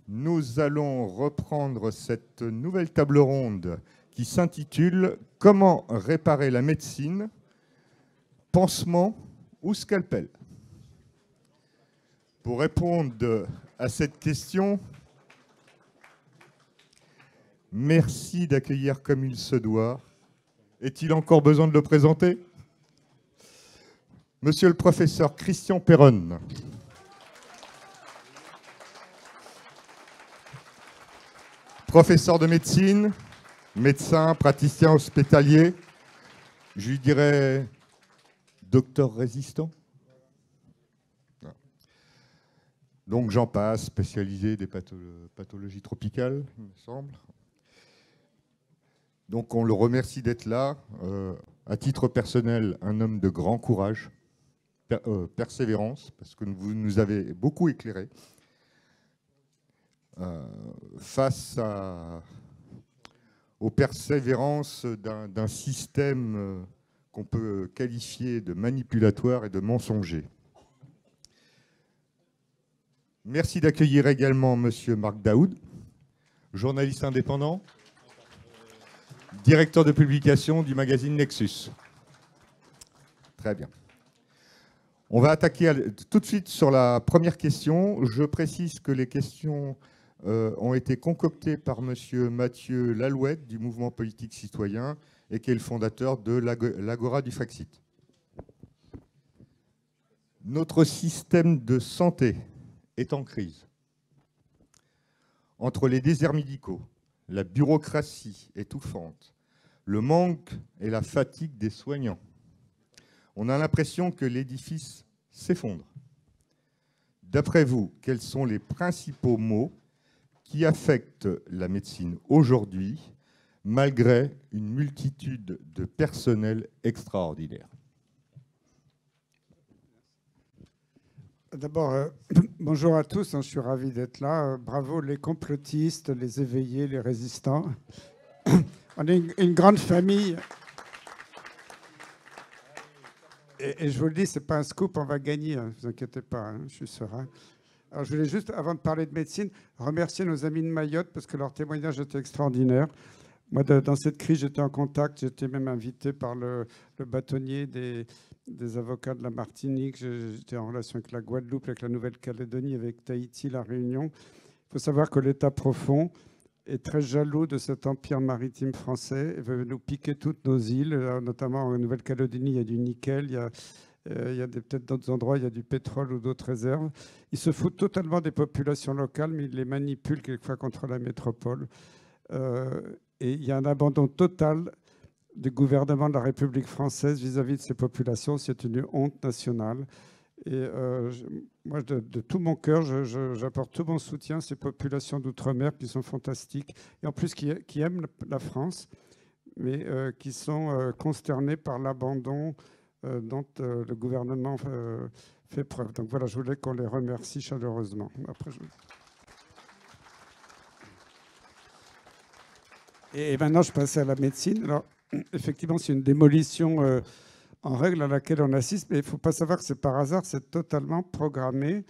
Nous allons reprendre cette nouvelle table ronde qui s'intitule « Comment réparer la médecine, pansement ou scalpel ?» Pour répondre à cette question, merci d'accueillir comme il se doit. Est-il encore besoin de le présenter? Monsieur le professeur Christian Perronne. Professeur de médecine, médecin, praticien hospitalier, je lui dirais docteur résistant. Donc j'en passe, spécialisé des pathologies tropicales, il me semble. Donc on le remercie d'être là. À titre personnel, un homme de grand courage, persévérance, parce que vous nous avez beaucoup éclairé. Face aux persévérances d'un système qu'on peut qualifier de manipulatoire et de mensonger. Merci d'accueillir également Monsieur Marc Daoud, journaliste indépendant, directeur de publication du magazine Nexus. Très bien. On va attaquer tout de suite sur la première question. Je précise que les questions ont été concoctées par Monsieur Mathieu Lalouette du mouvement politique citoyen et qui est le fondateur de l'Agora du Frexit. Notre système de santé est en crise. Entre les déserts médicaux, la bureaucratie étouffante, le manque et la fatigue des soignants, on a l'impression que l'édifice s'effondre. D'après vous, quels sont les principaux maux qui affectent la médecine aujourd'hui, malgré une multitude de personnels extraordinaires? D'abord, bonjour à tous, je suis ravi d'être là. Bravo les complotistes, les éveillés, les résistants. On est une grande famille. Et je vous le dis, ce n'est pas un scoop, on va gagner, ne vous inquiétez pas, je suis serein. Alors, je voulais juste, avant de parler de médecine, remercier nos amis de Mayotte parce que leur témoignage était extraordinaire. Moi, dans cette crise, j'étais en contact, j'étais même invité par le bâtonnier des avocats de la Martinique. J'étais en relation avec la Guadeloupe, avec la Nouvelle-Calédonie, avec Tahiti, la Réunion. Il faut savoir que l'État profond est très jaloux de cet empire maritime français et veut nous piquer toutes nos îles, notamment en Nouvelle-Calédonie, il y a du nickel, il y a peut-être d'autres endroits, il y a du pétrole ou d'autres réserves. Ils se foutent totalement des populations locales, mais ils les manipulent quelquefois contre la métropole. Et il y a un abandon total du gouvernement de la République française vis-à-vis de ces populations. C'est une honte nationale. Et moi, de tout mon cœur, j'apporte tout mon soutien à ces populations d'outre-mer qui sont fantastiques et en plus qui aiment la France, mais qui sont consternées par l'abandon dont le gouvernement fait preuve. Donc voilà, je voulais qu'on les remercie chaleureusement. Après, Et maintenant, je passe à la médecine. Alors, effectivement, c'est une démolition en règle à laquelle on assiste, mais il ne faut pas savoir que c'est par hasard, c'est totalement programmé.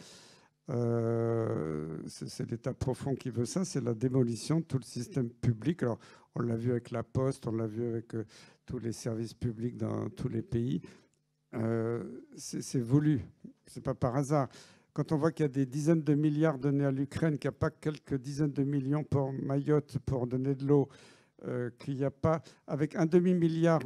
C'est l'État profond qui veut ça, c'est la démolition de tout le système public. Alors, on l'a vu avec la Poste, on l'a vu avec tous les services publics dans tous les pays. C'est voulu, c'est pas par hasard. Quand on voit qu'il y a des dizaines de milliards donnés à l'Ukraine, qu'il n'y a pas quelques dizaines de millions pour Mayotte pour donner de l'eau, qu'il n'y a pas, avec un demi-milliard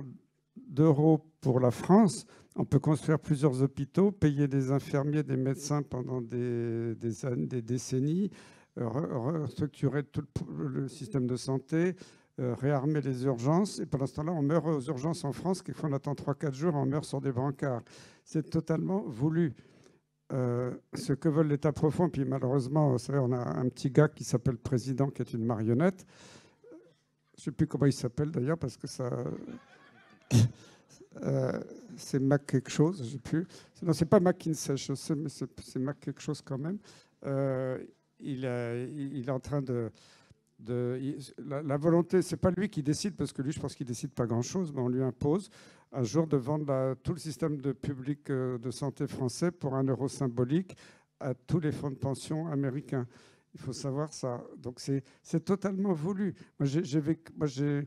d'euros pour la France, on peut construire plusieurs hôpitaux, payer des infirmiers, des médecins pendant des années, des décennies, restructurer tout le système de santé, réarmer les urgences. Et pendant ce temps-là, on meurt aux urgences en France, quelquefois on attend 3-4 jours, on meurt sur des brancards. C'est totalement voulu. Ce que veut l'État profond, puis malheureusement, vous savez, on a un petit gars qui s'appelle président, qui est une marionnette. Je ne sais plus comment il s'appelle d'ailleurs, parce que ça... c'est Mac quelque chose, je ne sais plus. Non, c'est pas McKinsey, je sais, mais c'est Mac quelque chose quand même. Il est en train la volonté, c'est pas lui qui décide, parce que lui, je pense qu'il décide pas grand-chose, mais on lui impose un jour de vendre tout le système de public de santé français pour 1 euro symbolique à tous les fonds de pension américains. Il faut savoir ça. Donc c'est totalement voulu. J'ai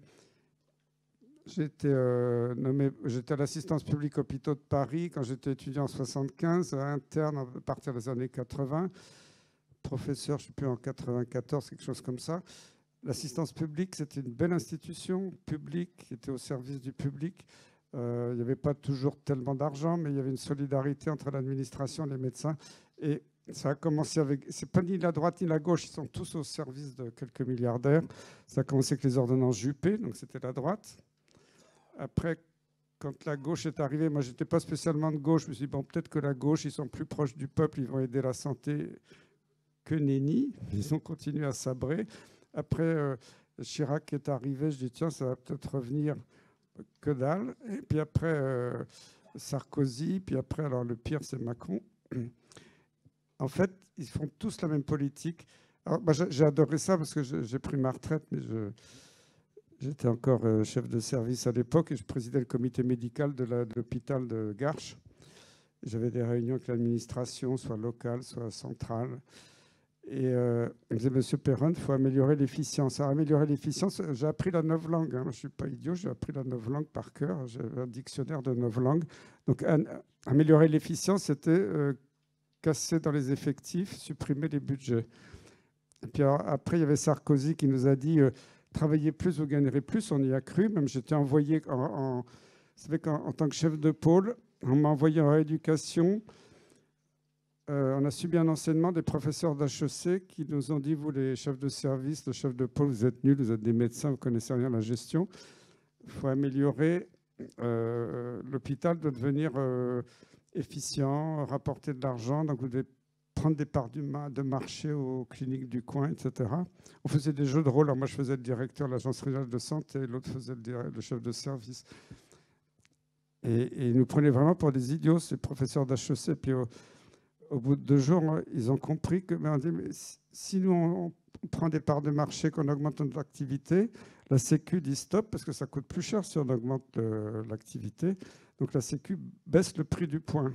été nommé, j'étais à l'assistance publique hôpitaux de Paris quand j'étais étudiant en 75, interne à partir des années 80, professeur, je ne sais plus, en 94, quelque chose comme ça. L'assistance publique, c'était une belle institution publique qui était au service du public. Il n'y avait pas toujours tellement d'argent, mais il y avait une solidarité entre l'administration et les médecins. Et ça a commencé avec... C'est pas ni la droite ni la gauche, ils sont tous au service de quelques milliardaires. Ça a commencé avec les ordonnances Juppé, donc c'était la droite. Après, quand la gauche est arrivée, moi, je n'étais pas spécialement de gauche. Je me suis dit, bon, peut-être que la gauche, ils sont plus proches du peuple, ils vont aider la santé que nenni. Ils ont continué à sabrer. Après, Chirac est arrivé, je dis, tiens, ça va peut-être revenir, que dalle. Et puis après, Sarkozy, puis après, alors le pire, c'est Macron. En fait, ils font tous la même politique. Alors, bah, j'ai adoré ça parce que j'ai pris ma retraite, mais j'étais encore chef de service à l'époque et je présidais le comité médical de l'hôpital de Garches. J'avais des réunions avec l'administration, soit locale, soit centrale. Et il me disait, Monsieur Perron, il faut améliorer l'efficience. Alors, améliorer l'efficience, j'ai appris la novlangue. Hein. Je ne suis pas idiot, j'ai appris la novlangue par cœur. J'ai un dictionnaire de novlangue. Donc, améliorer l'efficience, c'était casser dans les effectifs, supprimer les budgets. Et puis alors, après, il y avait Sarkozy qui nous a dit travaillez plus, vous gagnerez plus. On y a cru. Même j'étais envoyé vous savez qu'en tant que chef de pôle, on m'a envoyé en rééducation. On a subi un enseignement des professeurs d'HEC qui nous ont dit, vous les chefs de service, le chef de pôle, vous êtes nuls, vous êtes des médecins, vous ne connaissez rien à la gestion. Il faut améliorer, l'hôpital doit devenir efficient, rapporter de l'argent, donc vous devez prendre des parts de marché aux cliniques du coin, etc. On faisait des jeux de rôle. Alors moi, je faisais le directeur de l'agence régionale de santé, et l'autre faisait le chef de service. Et ils nous prenaient vraiment pour des idiots, ces professeurs d'HEC. Puis au bout de 2 jours, ils ont compris que on dit, mais si nous, on prend des parts de marché, qu'on augmente notre activité, la Sécu dit stop parce que ça coûte plus cher si on augmente l'activité. Donc la Sécu baisse le prix du point.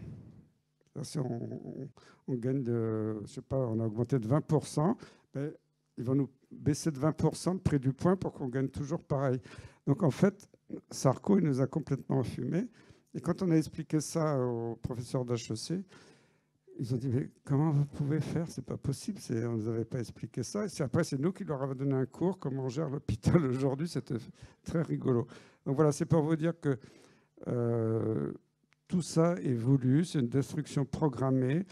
Si on gagne de, je sais pas, on a augmenté de 20%, ben, ils vont nous baisser de 20% le prix du point pour qu'on gagne toujours pareil. Donc en fait, Sarko, il nous a complètement enfumés. Et quand on a expliqué ça aux professeurs d'HEC, ils ont dit, mais comment vous pouvez faire? C'est pas possible, on ne nous avait pas expliqué ça. Et après, c'est nous qui leur avons donné un cours, comment on gère l'hôpital aujourd'hui. C'était très rigolo. Donc voilà, c'est pour vous dire que tout ça est voulu, c'est une destruction programmée.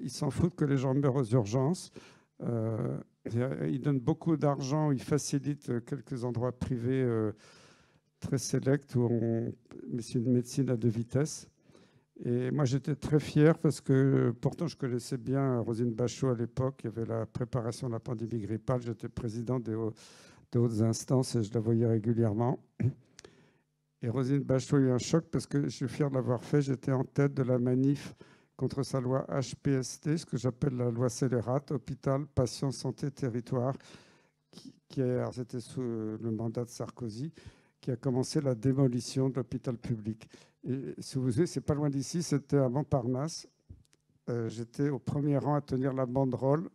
Ils s'en foutent que les gens meurent aux urgences. Ils donnent beaucoup d'argent, ils facilitent quelques endroits privés très sélects, mais c'est une médecine à 2 vitesses. Et moi, j'étais très fier parce que pourtant, je connaissais bien Roselyne Bachot à l'époque. Il y avait la préparation de la pandémie grippale. J'étais président des hautes instances et je la voyais régulièrement. Et Roselyne Bachot a eu un choc parce que je suis fier de l'avoir fait. J'étais en tête de la manif contre sa loi HPST, ce que j'appelle la loi scélérate, Hôpital, Patient, Santé, Territoire, c'était sous le mandat de Sarkozy, qui a commencé la démolition de l'hôpital public. Et si vous voulez, c'est pas loin d'ici, c'était à Montparnasse. J'étais au premier rang à tenir la banderole.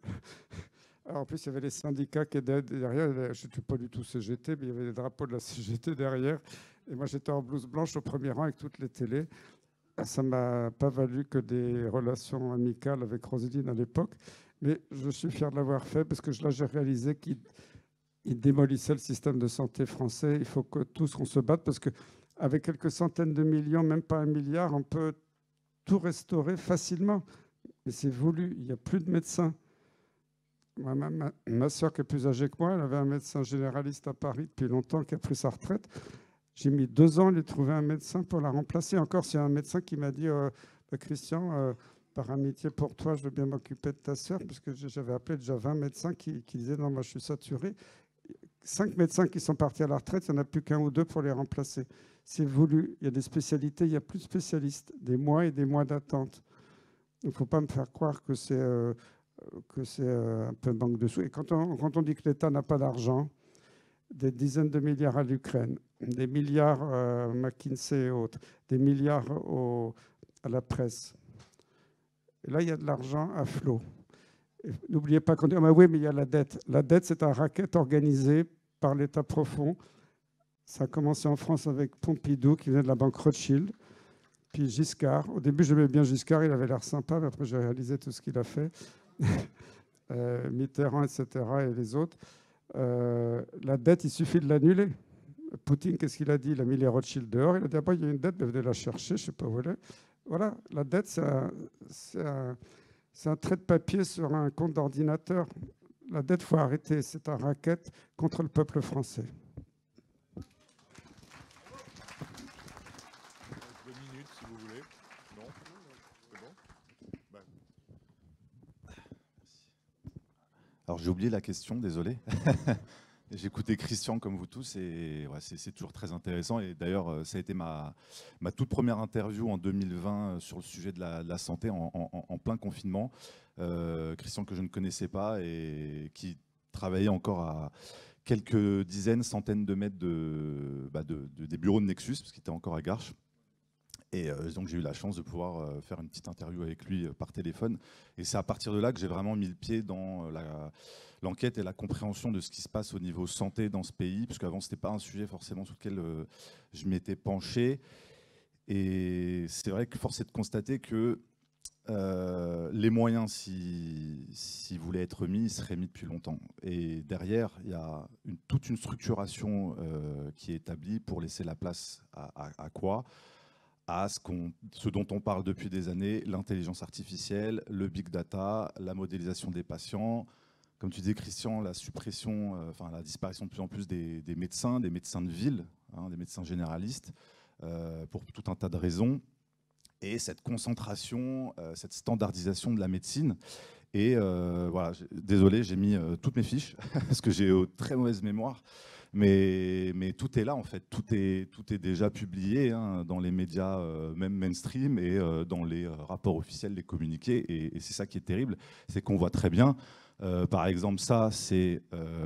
Alors, en plus, il y avait les syndicats qui étaient derrière. Je n'étais pas du tout CGT, mais il y avait les drapeaux de la CGT derrière. Et moi, j'étais en blouse blanche au premier rang avec toutes les télés. Ça ne m'a pas valu que des relations amicales avec Roselyne à l'époque. Mais je suis fier de l'avoir fait parce que là, j'ai réalisé qu'il démolissait le système de santé français. Il faut que tous qu'on se batte parce qu'avec quelques centaines de millions, même pas 1 milliard, on peut tout restaurer facilement. Mais c'est voulu. Il n'y a plus de médecins. Ma soeur, qui est plus âgée que moi, elle avait un médecin généraliste à Paris depuis longtemps qui a pris sa retraite. J'ai mis 2 ans à lui trouver un médecin pour la remplacer. Encore, c'est un médecin qui m'a dit Christian, par amitié pour toi, je veux bien m'occuper de ta soeur, parce que j'avais appelé déjà 20 médecins qui disaient non, moi je suis saturé. 5 médecins qui sont partis à la retraite, il n'y en a plus qu'1 ou 2 pour les remplacer. C'est voulu. Il y a des spécialités, il n'y a plus de spécialistes. Des mois et des mois d'attente. Il ne faut pas me faire croire que c'est un peu manque de sous. Et quand on dit que l'État n'a pas d'argent, des dizaines de milliards à l'Ukraine, des milliards à McKinsey et autres, des milliards à la presse. Et là, il y a de l'argent à flot. N'oubliez pas qu'on dit, ah, oui, mais il y a la dette. La dette, c'est un racket organisé par l'État profond. Ça a commencé en France avec Pompidou, qui venait de la banque Rothschild. Puis Giscard. Au début, j'aimais bien Giscard, il avait l'air sympa, mais après, j'ai réalisé tout ce qu'il a fait. Mitterrand, etc., et les autres. La dette, il suffit de l'annuler. Poutine, qu'est-ce qu'il a dit? Il a mis les Rothschild dehors. Il a dit, ah, bah, il y a une dette, mais venez la chercher, je ne sais pas où elle est. Voilà, la dette, c'est un trait de papier sur un compte d'ordinateur. La dette, il faut arrêter. C'est un racket contre le peuple français. 2 minutes, si vous voulez. Non, c'est bon. Ben. Alors j'ai oublié la question, désolé. J'ai écouté Christian comme vous tous et ouais, c'est toujours très intéressant. Et d'ailleurs, ça a été ma toute première interview en 2020 sur le sujet de la santé en plein confinement. Christian que je ne connaissais pas et qui travaillait encore à quelques dizaines, centaines de mètres des bureaux de Nexus, parce qu'il était encore à Garches. Et donc j'ai eu la chance de pouvoir faire une petite interview avec lui par téléphone. Et c'est à partir de là que j'ai vraiment mis le pied dans l'enquête et la compréhension de ce qui se passe au niveau santé dans ce pays, parce qu'avant, ce n'était pas un sujet forcément sur lequel je m'étais penché. Et c'est vrai que force est de constater que les moyens, s'ils voulaient être mis, ils seraient mis depuis longtemps. Et derrière, il y a toute une structuration qui est établie pour laisser la place à quoi ? À ce dont on parle depuis des années, l'intelligence artificielle, le big data, la modélisation des patients. Comme tu disais, Christian, la disparition de plus en plus des médecins de ville, des médecins généralistes, pour tout un tas de raisons. Et cette concentration, cette standardisation de la médecine. Et voilà, désolé, j'ai mis toutes mes fiches, parce que j'ai très mauvaise mémoire. Mais tout est là, en fait. Tout est déjà publié dans les médias, même mainstream, et dans les rapports officiels, les communiqués. Et c'est ça qui est terrible, c'est qu'on voit très bien. Par exemple, ça, c'est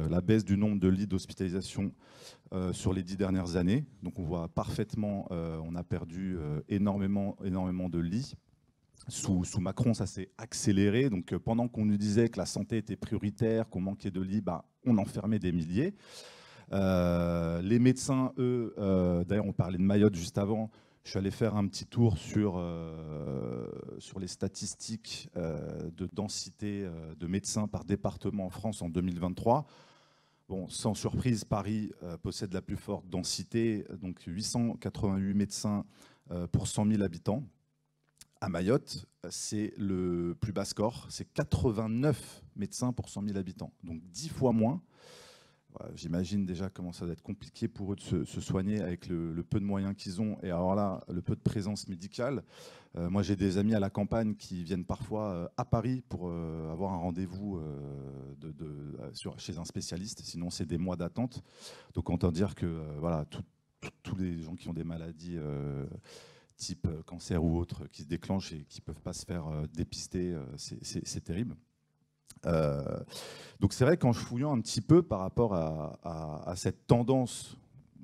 la baisse du nombre de lits d'hospitalisation sur les 10 dernières années. Donc on voit parfaitement, on a perdu énormément de lits. Sous Macron, ça s'est accéléré. Donc pendant qu'on nous disait que la santé était prioritaire, qu'on manquait de lits, on enfermait des milliers. Les médecins, eux, d'ailleurs on parlait de Mayotte juste avant, je suis allé faire un petit tour sur les statistiques de densité de médecins par département en France en 2023. Bon, sans surprise, Paris possède la plus forte densité, donc 888 médecins pour 100 000 habitants. À Mayotte, c'est le plus bas score, c'est 89 médecins pour 100 000 habitants, donc 10 fois moins. J'imagine déjà comment ça va être compliqué pour eux de se soigner avec le peu de moyens qu'ils ont, et alors là, le peu de présence médicale. Moi, j'ai des amis à la campagne qui viennent parfois à Paris pour avoir un rendez-vous chez un spécialiste, sinon c'est des mois d'attente. Donc autant dire que voilà, tous les gens qui ont des maladies type cancer ou autre qui se déclenchent et qui ne peuvent pas se faire dépister, c'est terrible. Donc c'est vrai qu'en fouillant un petit peu par rapport à cette tendance,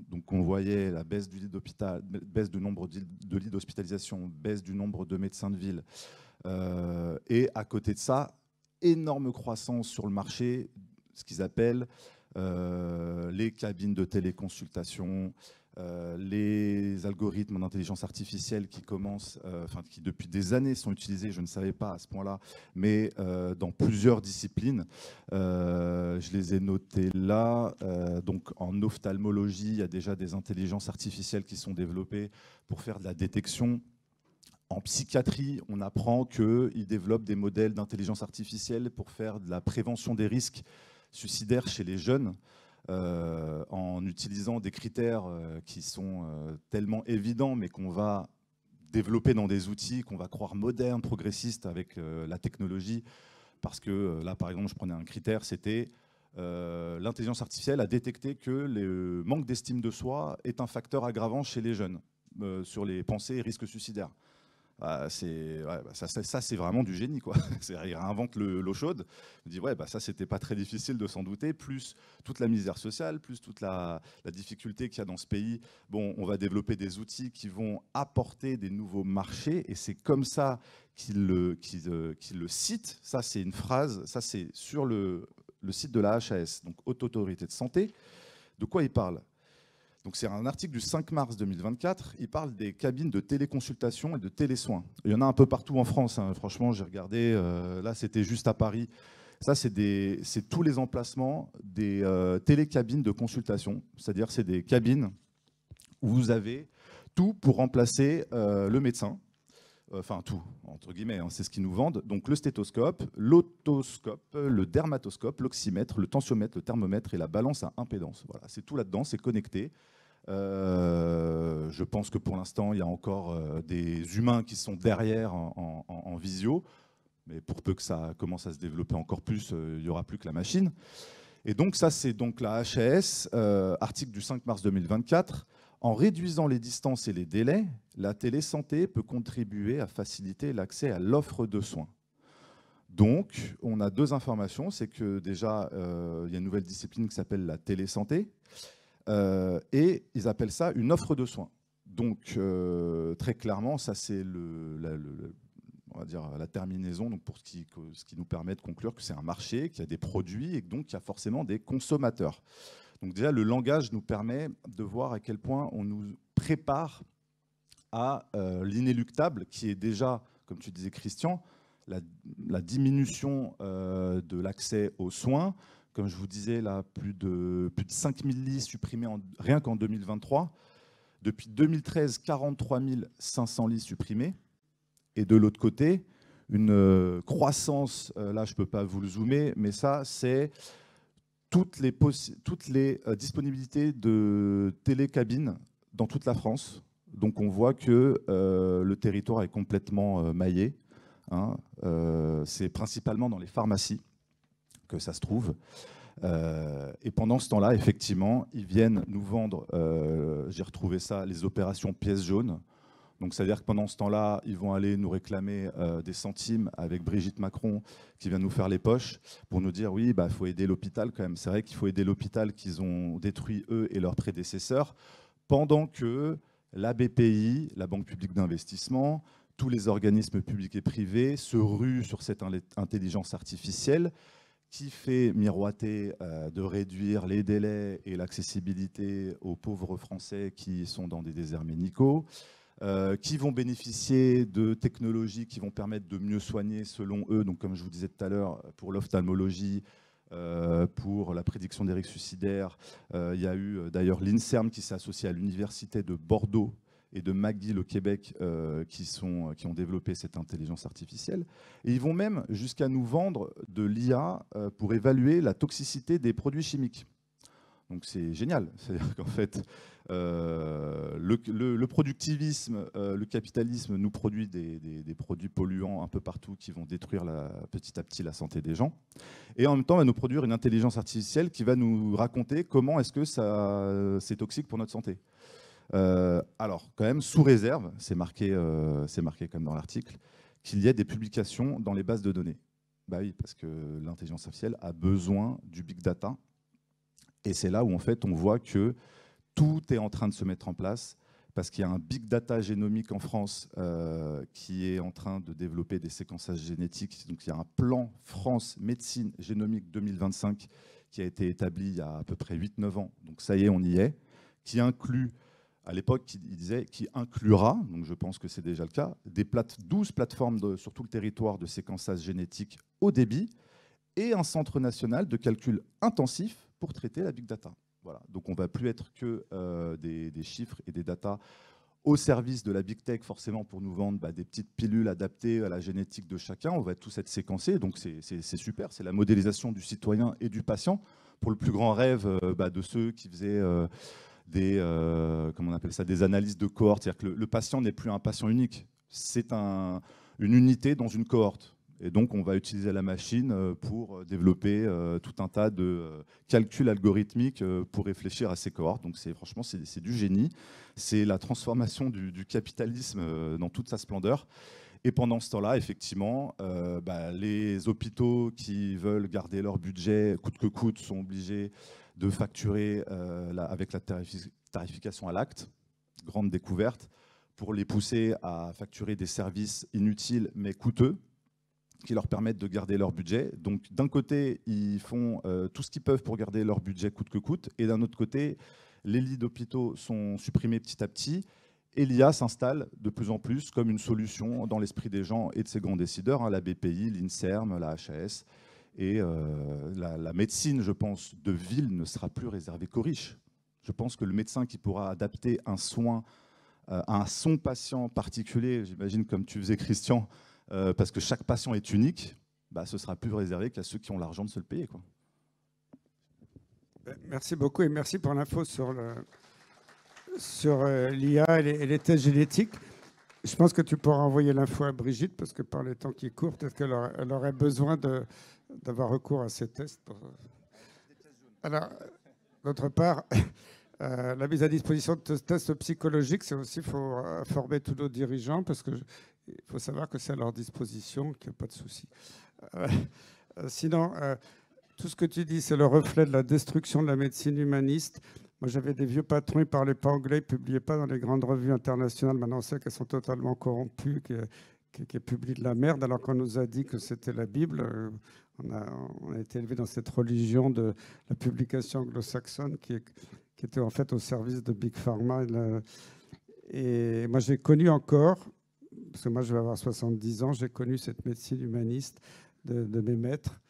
donc on voyait la baisse du nombre de lits d'hospitalisation, baisse du nombre de médecins de ville, et à côté de ça, énorme croissance sur le marché, ce qu'ils appellent les cabines de téléconsultation, les algorithmes d'intelligence artificielle qui qui depuis des années sont utilisés, je ne savais pas à ce point-là, mais dans plusieurs disciplines. Je les ai notés là. Donc en ophtalmologie, il y a déjà des intelligences artificielles qui sont développées pour faire de la détection. En psychiatrie, on apprend qu'ils développent des modèles d'intelligence artificielle pour faire de la prévention des risques suicidaires chez les jeunes. En utilisant des critères qui sont tellement évidents, mais qu'on va développer dans des outils qu'on va croire modernes, progressistes avec la technologie. Parce que là, par exemple, je prenais un critère, c'était l'intelligence artificielle a détecté que le manque d'estime de soi est un facteur aggravant chez les jeunes sur les pensées et risques suicidaires. Ça, c'est vraiment du génie, quoi. Il réinvente l'eau chaude. Il dit, ouais, ça, c'était pas très difficile de s'en douter. Plus toute la misère sociale, plus toute la difficulté qu'il y a dans ce pays. Bon, on va développer des outils qui vont apporter des nouveaux marchés. Et c'est comme ça qu'il le cite. Ça, c'est une phrase. Ça, c'est sur le site de la HAS, donc Haute Autorité de Santé. De quoi il parle ? Donc c'est un article du 5 mars 2024. Il parle des cabines de téléconsultation et de télésoins. Il y en a un peu partout en France. Hein. Franchement, j'ai regardé. Là, c'était juste à Paris. Ça, c'est tous les emplacements des télécabines de consultation. C'est-à-dire, c'est des cabines où vous avez tout pour remplacer le médecin. Enfin, tout, entre guillemets, hein, c'est ce qu'ils nous vendent. Donc, le stéthoscope, l'otoscope, le dermatoscope, l'oxymètre, le tensiomètre, le thermomètre et la balance à impédance. Voilà, c'est tout là-dedans, c'est connecté. Je pense que pour l'instant, il y a encore des humains qui sont derrière en visio. Mais pour peu que ça commence à se développer encore plus, il n'y aura plus que la machine. Et donc, ça, c'est donc la HAS, article du 5 mars 2024. En réduisant les distances et les délais, la télésanté peut contribuer à faciliter l'accès à l'offre de soins. Donc, on a deux informations. C'est que déjà, il y a une nouvelle discipline qui s'appelle la télésanté. Et ils appellent ça une offre de soins. Donc, très clairement, ça, c'est on va dire la terminaison, donc pour ce qui nous permet de conclure que c'est un marché, qu'il y a des produits et donc qu'il y a forcément des consommateurs. Donc déjà, le langage nous permet de voir à quel point on nous prépare à l'inéluctable, qui est déjà, comme tu disais Christian, la diminution de l'accès aux soins. Comme je vous disais, là, plus de 5000 lits supprimés rien qu'en 2023. Depuis 2013, 43 500 lits supprimés. Et de l'autre côté, une croissance, là je ne peux pas vous le zoomer, mais ça c'est toutes les disponibilités de télécabines dans toute la France. Donc on voit que le territoire est complètement maillé. Hein. C'est principalement dans les pharmacies que ça se trouve. Et pendant ce temps-là, effectivement, ils viennent nous vendre, j'ai retrouvé ça, les opérations pièces jaunes. Donc, c'est-à-dire que pendant ce temps-là, ils vont aller nous réclamer des centimes avec Brigitte Macron qui vient nous faire les poches pour nous dire oui, il faut aider l'hôpital quand même. C'est vrai qu'il faut aider l'hôpital qu'ils ont détruit eux et leurs prédécesseurs, pendant que la BPI, la Banque publique d'investissement, tous les organismes publics et privés se ruent sur cette intelligence artificielle qui fait miroiter de réduire les délais et l'accessibilité aux pauvres Français qui sont dans des déserts médicaux. Qui vont bénéficier de technologies qui vont permettre de mieux soigner selon eux. Donc, comme je vous disais tout à l'heure, pour l'ophtalmologie, pour la prédiction des risques suicidaires, il y a eu d'ailleurs l'INSERM qui s'est associé à l'université de Bordeaux et de McGill au Québec qui ont développé cette intelligence artificielle. Et ils vont même jusqu'à nous vendre de l'IA pour évaluer la toxicité des produits chimiques. Donc c'est génial. C'est-à-dire qu'en fait, le productivisme, le capitalisme nous produit des produits polluants un peu partout qui vont détruire petit à petit la santé des gens. Et en même temps, va nous produire une intelligence artificielle qui va nous raconter comment est-ce que c'est toxique pour notre santé. Alors, quand même, sous réserve, c'est marqué comme dans l'article, qu'il y ait des publications dans les bases de données. Bah oui, parce que l'intelligence artificielle a besoin du big data. Et c'est là où en fait on voit que tout est en train de se mettre en place parce qu'il y a un big data génomique en France qui est en train de développer des séquençages génétiques. Donc il y a un plan France Médecine Génomique 2025 qui a été établi il y a à peu près 8-9 ans. Donc ça y est, on y est. Qui inclut, à l'époque, il disait, qui inclura, donc je pense que c'est déjà le cas, 12 plateformes sur tout le territoire de séquençage génétique haut débit et un centre national de calcul intensif pour traiter la big data. Voilà. Donc on ne va plus être que des chiffres et des data au service de la big tech, forcément pour nous vendre des petites pilules adaptées à la génétique de chacun. On va tous être séquencés, donc c'est super. C'est la modélisation du citoyen et du patient pour le plus grand rêve de ceux qui faisaient comment on appelle ça, des analyses de cohorte. C'est-à-dire que le patient n'est plus un patient unique, c'est une unité dans une cohorte. Et donc, on va utiliser la machine pour développer tout un tas de calculs algorithmiques pour réfléchir à ces cohortes. Donc, franchement, c'est du génie. C'est la transformation du capitalisme dans toute sa splendeur. Et pendant ce temps-là, effectivement, les hôpitaux qui veulent garder leur budget coûte que coûte sont obligés de facturer avec la tarification à l'acte, grande découverte, pour les pousser à facturer des services inutiles mais coûteux, qui leur permettent de garder leur budget. Donc d'un côté, ils font tout ce qu'ils peuvent pour garder leur budget coûte que coûte, et d'un autre côté, les lits d'hôpitaux sont supprimés petit à petit, et l'IA s'installe de plus en plus comme une solution dans l'esprit des gens et de ces grands décideurs, la BPI, l'INSERM, la HAS. Et la médecine, je pense, de ville ne sera plus réservée qu'aux riches. Je pense que le médecin qui pourra adapter un soin à son patient particulier, j'imagine comme tu faisais Christian, parce que chaque patient est unique, ce sera plus réservé qu'à ceux qui ont l'argent de se le payer, quoi. Merci beaucoup et merci pour l'info sur l'IA et les tests génétiques. Je pense que tu pourras envoyer l'info à Brigitte, parce que par les temps qui courent, peut-être qu'elle aurait besoin d'avoir recours à ces tests. Alors, d'autre part, la mise à disposition de tests psychologiques, c'est aussi, il faut former tous nos dirigeants, parce qu'il faut savoir que c'est à leur disposition, qu'il n'y a pas de souci. Sinon, tout ce que tu dis, c'est le reflet de la destruction de la médecine humaniste. Moi, j'avais des vieux patrons, ils ne parlaient pas anglais, ils ne publiaient pas dans les grandes revues internationales. Maintenant, on sait qu'elles sont totalement corrompues, qu'elles publient de la merde, alors qu'on nous a dit que c'était la Bible. On a été élevé dans cette religion de la publication anglo-saxonne qui était en fait au service de Big Pharma. Et moi, j'ai connu encore, parce que moi, je vais avoir 70 ans, j'ai connu cette médecine humaniste de mes maîtres,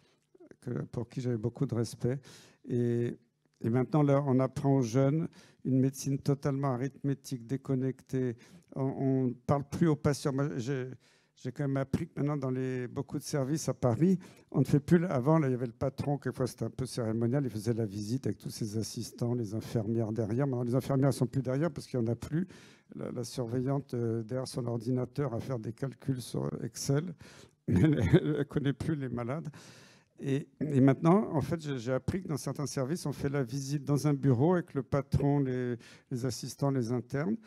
pour qui j'avais beaucoup de respect. Et maintenant, là, on apprend aux jeunes une médecine totalement arithmétique, déconnectée. On ne parle plus aux patients. Moi, j'ai quand même appris que maintenant, dans beaucoup de services à Paris, on ne fait plus... Avant, là, il y avait le patron, quelquefois c'était un peu cérémonial, il faisait la visite avec tous ses assistants, les infirmières derrière. Maintenant, les infirmières ne sont plus derrière parce qu'il n'y en a plus. La surveillante derrière son ordinateur à faire des calculs sur Excel. Elle ne connaît plus les malades. Et maintenant, en fait, j'ai appris que dans certains services, on fait la visite dans un bureau avec le patron, les assistants, les internes.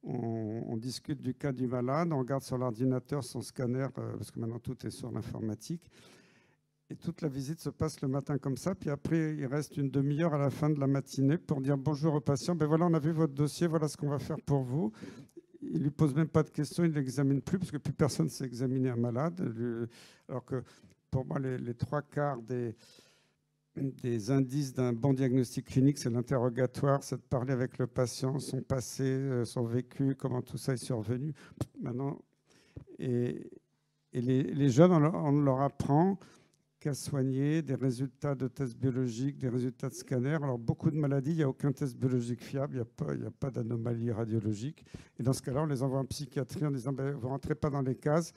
On discute du cas du malade, on regarde sur l'ordinateur son scanner, parce que maintenant tout est sur l'informatique. Et toute la visite se passe le matin comme ça. Puis après, il reste une demi-heure à la fin de la matinée pour dire bonjour au patient. Ben voilà, on a vu votre dossier, voilà ce qu'on va faire pour vous. Il ne lui pose même pas de questions, il ne l'examine plus, parce que plus personne ne sait examiner un malade. Alors que pour moi, les trois quarts des indices d'un bon diagnostic clinique, c'est l'interrogatoire, c'est de parler avec le patient, son passé, son vécu, comment tout ça est survenu. Maintenant, et les jeunes, on leur apprend qu'à soigner, des résultats de tests biologiques, des résultats de scanners. Alors, beaucoup de maladies, il n'y a aucun test biologique fiable, il n'y a pas d'anomalie radiologique. Et dans ce cas-là, on les envoie en psychiatrie en disant vous ne rentrez pas dans les cases.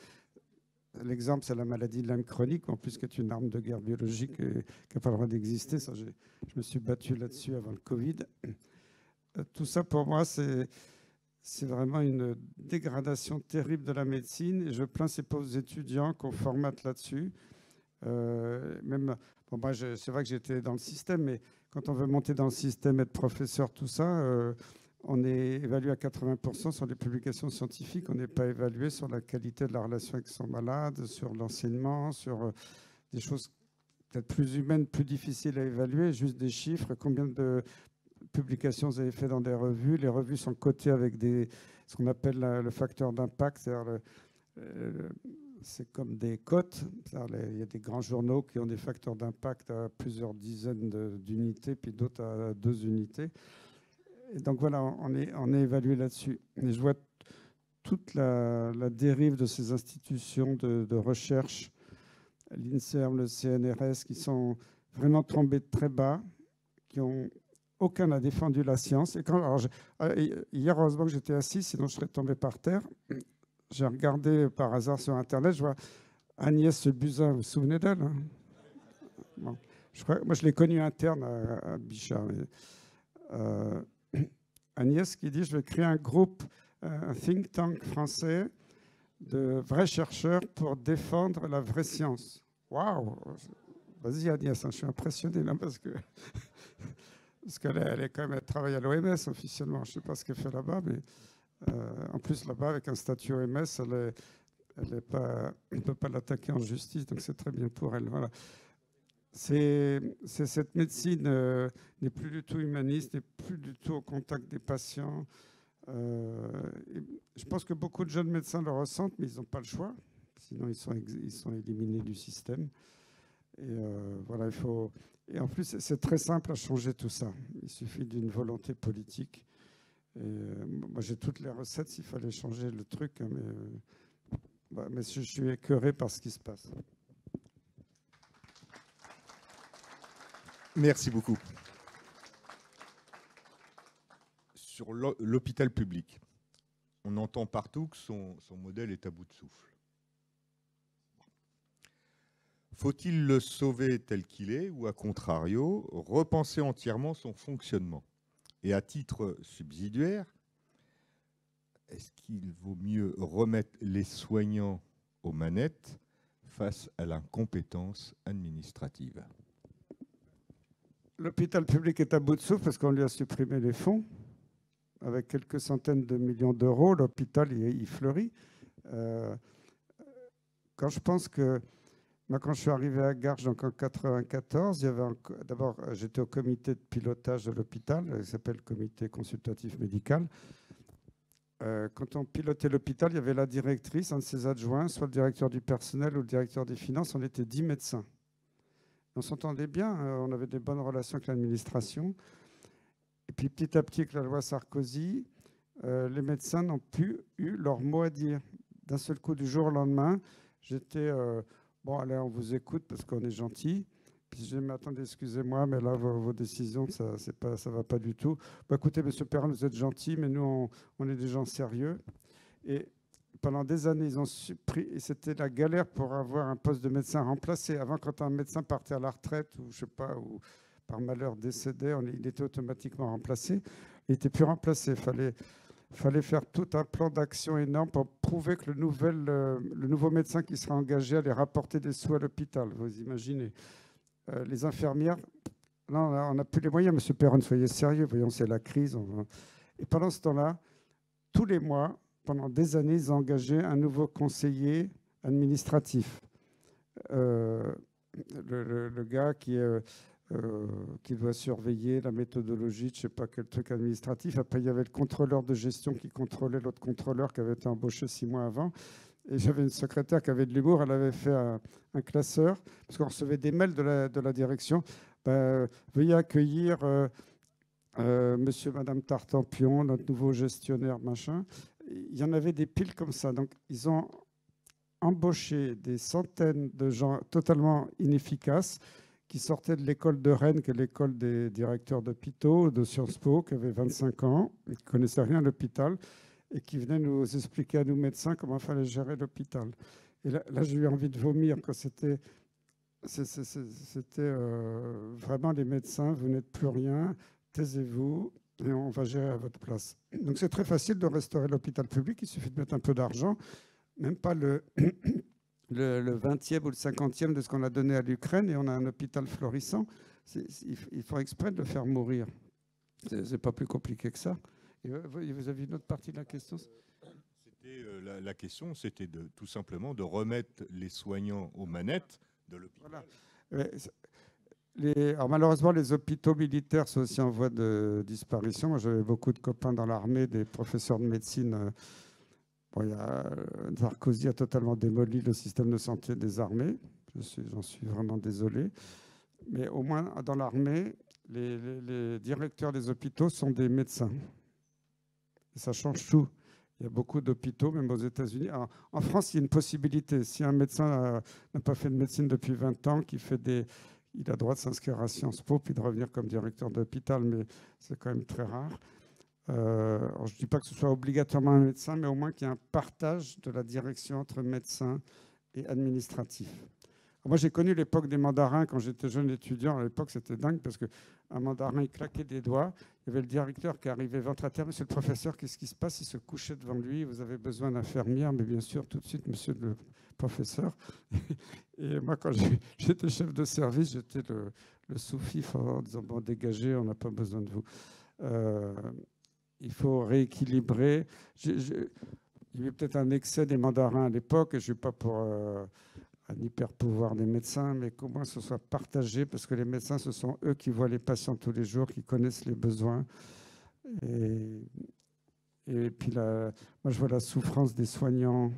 L'exemple, c'est la maladie de Lyme chronique, en plus qui est une arme de guerre biologique qui n'a pas le droit d'exister. Ça, je me suis battu là-dessus avant le Covid. Tout ça, pour moi, c'est vraiment une dégradation terrible de la médecine. Et je plains ces pauvres étudiants qu'on formate là-dessus. C'est vrai que j'étais dans le système, mais quand on veut monter dans le système, être professeur, tout ça... on est évalué à 80% sur les publications scientifiques. On n'est pas évalué sur la qualité de la relation avec son malade, sur l'enseignement, sur des choses peut-être plus humaines, plus difficiles à évaluer, juste des chiffres. Combien de publications vous avez fait dans des revues? Les revues sont cotées avec ce qu'on appelle le facteur d'impact. C'est comme des cotes. Il y a des grands journaux qui ont des facteurs d'impact à plusieurs dizaines d'unités, puis d'autres à 2 unités. Et donc voilà, on est évalué là-dessus. Et je vois toute la dérive de ces institutions de recherche, l'INSERM, le CNRS, qui sont vraiment tombés très bas, aucun n'a défendu la science. Et hier, heureusement que j'étais assis, sinon je serais tombé par terre. J'ai regardé par hasard sur Internet, je vois Agnès Buzyn, vous vous souvenez d'elle, hein? Bon, moi, je l'ai connue interne à Bichat. Agnès qui dit « Je vais créer un groupe, un think tank français de vrais chercheurs pour défendre la vraie science. Waouh! Vas-y Agnès, je suis impressionné là parce que parce qu'elle est quand même, elle travaille à l'OMS officiellement. Je ne sais pas ce qu'elle fait là-bas, mais en plus là-bas avec un statut OMS, on ne peut pas l'attaquer en justice, donc c'est très bien pour elle. Voilà. Cette médecine n'est plus du tout humaniste, n'est plus du tout au contact des patients. Je pense que beaucoup de jeunes médecins le ressentent, mais ils n'ont pas le choix. Sinon, ils sont éliminés du système. Et voilà, Et en plus, c'est très simple à changer tout ça. Il suffit d'une volonté politique. Et, moi, j'ai toutes les recettes s'il fallait changer le truc, hein, mais je suis écœuré par ce qui se passe. Merci beaucoup. Sur l'hôpital public, on entend partout que son modèle est à bout de souffle. Faut-il le sauver tel qu'il est ou, à contrario, repenser entièrement son fonctionnement? Et à titre subsidiaire, est-ce qu'il vaut mieux remettre les soignants aux manettes face à l'incompétence administrative? L'hôpital public est à bout de souffle parce qu'on lui a supprimé les fonds. Avec quelques centaines de millions d'euros, l'hôpital, il fleurit. Quand je pense que moi, quand je suis arrivé à Garches, donc en 1994, d'abord, j'étais au comité de pilotage de l'hôpital, il s'appelle le comité consultatif médical. Quand on pilotait l'hôpital, il y avait la directrice, un de ses adjoints, soit le directeur du personnel ou le directeur des finances. On était 10 médecins. On s'entendait bien, on avait des bonnes relations avec l'administration. Et puis petit à petit, avec la loi Sarkozy, les médecins n'ont plus eu leur mot à dire. D'un seul coup, du jour au lendemain, j'étais... bon, allez, on vous écoute parce qu'on est gentil. Puis je dis, mais attendez, excusez-moi, mais là, vos décisions, ça ne va pas du tout. Bah, écoutez, monsieur Perrin, vous êtes gentil, mais nous, on est des gens sérieux. Et pendant des années, ils ont supprimé, et c'était la galère pour avoir un poste de médecin remplacé. Avant, quand un médecin partait à la retraite, ou je sais pas, ou par malheur décédait, il était automatiquement remplacé. Il n'était plus remplacé. Il fallait faire tout un plan d'action énorme pour prouver que le nouveau médecin qui sera engagé allait rapporter des sous à l'hôpital. Vous imaginez. Les infirmières, non, on n'a plus les moyens. Monsieur Perron, soyez sérieux. Voyons, c'est la crise. Et pendant ce temps-là, tous les mois, pendant des années, ils ont engagé un nouveau conseiller administratif. Le gars qui doit surveiller la méthodologie, je ne sais pas quel truc administratif. Après, il y avait le contrôleur de gestion qui contrôlait l'autre contrôleur qui avait été embauché 6 mois avant. Et j'avais une secrétaire qui avait de l'humour. Elle avait fait un classeur, parce qu'on recevait des mails de la direction. Veuillez accueillir monsieur, madame Tartampion, notre nouveau gestionnaire, machin. Il y en avait des piles comme ça. Donc, ils ont embauché des centaines de gens totalement inefficaces qui sortaient de l'école de Rennes, qui est l'école des directeurs d'hôpitaux, de Sciences Po, qui avaient 25 ans, qui ne connaissaient rien à l'hôpital, et qui venaient nous expliquer à nous médecins comment il fallait gérer l'hôpital. Et là j'ai eu envie de vomir, quand c'était vraiment les médecins, vous n'êtes plus rien, taisez-vous, et on va gérer à votre place. Donc c'est très facile de restaurer l'hôpital public, il suffit de mettre un peu d'argent, même pas le 20e ou le 50e de ce qu'on a donné à l'Ukraine, et on a un hôpital florissant. Il faut exprès de le faire mourir. C'est pas plus compliqué que ça. Et vous avez une autre partie de la question? La question, c'était tout simplement de remettre les soignants aux manettes de l'hôpital. Voilà. Alors malheureusement, les hôpitaux militaires sont aussi en voie de disparition. Moi, j'avais beaucoup de copains dans l'armée, des professeurs de médecine. Sarkozy a totalement démoli le système de santé des armées. J'en suis vraiment désolé. Mais au moins, dans l'armée, les directeurs des hôpitaux sont des médecins. Et ça change tout. Il y a beaucoup d'hôpitaux, même aux États-Unis. En France, il y a une possibilité. Si un médecin n'a pas fait de médecine depuis 20 ans, il a le droit de s'inscrire à Sciences Po puis de revenir comme directeur d'hôpital, mais c'est quand même très rare. Alors je ne dis pas que ce soit obligatoirement un médecin, mais au moins qu'il y ait un partage de la direction entre médecins et administratifs. Moi, j'ai connu l'époque des mandarins quand j'étais jeune étudiant. À l'époque, c'était dingue parce qu'un mandarin, il claquait des doigts. Il y avait le directeur qui arrivait ventre à terre. Monsieur le professeur, qu'est-ce qui se passe? Il se couchait devant lui. Vous avez besoin d'infirmière? Mais bien sûr, tout de suite, monsieur le professeur. Et moi, quand j'étais chef de service, j'étais le sous-fif en disant, bon, dégagez, on n'a pas besoin de vous. Il faut rééquilibrer. Il y avait peut-être un excès des mandarins à l'époque, et je ne suis pas pour un hyper pouvoir des médecins, mais qu'au moins ce soit partagé, parce que les médecins, ce sont eux qui voient les patients tous les jours, qui connaissent les besoins. Et puis, moi, je vois la souffrance des soignants,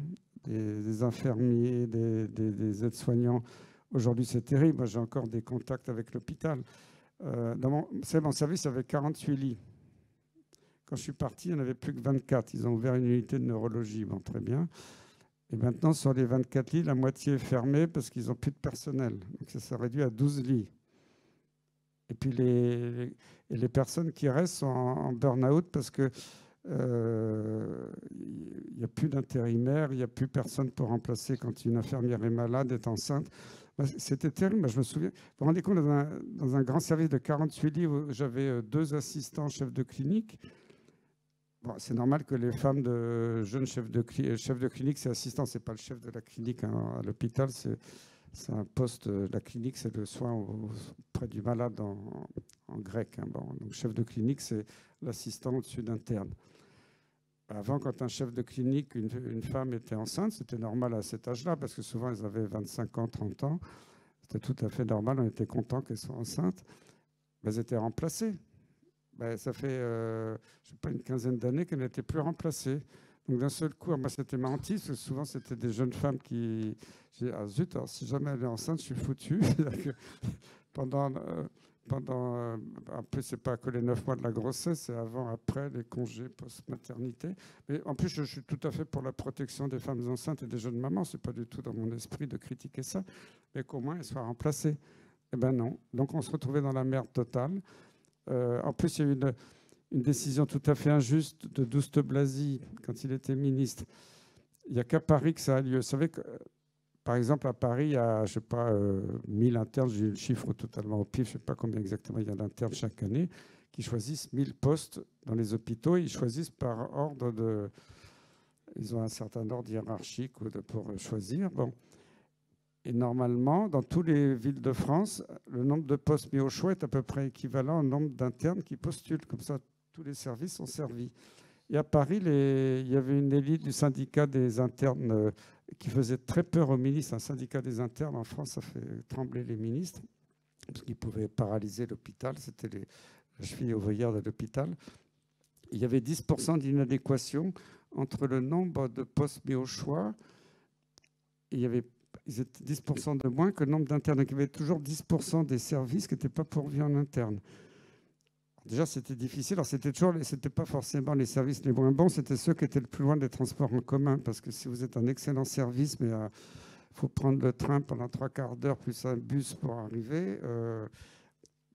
des infirmiers, des aides-soignants. Aujourd'hui, c'est terrible. Moi, j'ai encore des contacts avec l'hôpital. Mon service avait 48 lits. Quand je suis parti, il n'y en avait plus que 24. Ils ont ouvert une unité de neurologie. Bon, très bien. Et maintenant, sur les 24 lits, la moitié est fermée parce qu'ils n'ont plus de personnel. Donc, ça s'est réduit à 12 lits. Et puis, les personnes qui restent sont en burn-out parce que il n'y a plus d'intérimaire, il n'y a plus personne pour remplacer quand une infirmière est malade, est enceinte. C'était terrible. Je me souviens. Vous vous rendez compte, dans un grand service de 48 lits, j'avais 2 assistants chefs de clinique. Bon, c'est normal que les femmes de jeunes chefs de clinique, c'est assistant, c'est pas le chef de la clinique à l'hôpital, c'est un poste. La clinique, c'est le soin auprès du malade en grec. Bon, donc chef de clinique, c'est l'assistant au-dessus d'interne. Avant, quand un chef de clinique, une femme était enceinte, c'était normal à cet âge-là, parce que souvent, elles avaient 25 ans, 30 ans. C'était tout à fait normal, on était content qu'elles soient enceintes. Mais elles étaient remplacées. Ça fait, je sais pas, une quinzaine d'années qu'elle n'était plus remplacée. Donc d'un seul coup, moi c'était ma hantise, parce que souvent c'était des jeunes femmes qui... J'ai dit, ah zut, alors si jamais elle est enceinte, je suis foutu. pendant un peu, c'est pas que les 9 mois de la grossesse, c'est avant, après, les congés post-maternité. Mais en plus, je suis tout à fait pour la protection des femmes enceintes et des jeunes mamans. C'est pas du tout dans mon esprit de critiquer ça, mais qu'au moins elles soient remplacées. Eh ben non. Donc on se retrouvait dans la merde totale. En plus, il y a eu une décision tout à fait injuste de Douste Blazy quand il était ministre. Il n'y a qu'à Paris que ça a lieu. Vous savez que, par exemple, à Paris, il y a, je sais pas, 1000 internes, j'ai eu le chiffre totalement au pif, je ne sais pas combien exactement il y a d'internes chaque année, qui choisissent 1000 postes dans les hôpitaux. Ils choisissent par ordre de... Ils ont un certain ordre hiérarchique pour choisir. Bon. Et normalement, dans toutes les villes de France, le nombre de postes mis au choix est à peu près équivalent au nombre d'internes qui postulent. Comme ça, tous les services sont servis. Et à Paris, il y avait une élite du syndicat des internes qui faisait très peur aux ministres. Un syndicat des internes en France, ça fait trembler les ministres, parce qu'ils pouvaient paralyser l'hôpital. C'était la cheville ouvrière de l'hôpital. Il y avait 10% d'inadéquation entre le nombre de postes mis au choix. Il y avait ils étaient 10% de moins que le nombre d'internes. Donc, il y avait toujours 10% des services qui n'étaient pas pourvus en interne. Déjà, c'était difficile. Alors, c'était pas forcément les services les moins bons, c'était ceux qui étaient le plus loin des transports en commun. Parce que si vous êtes un excellent service, mais il faut prendre le train pendant 3/4 d'heure plus un bus pour arriver,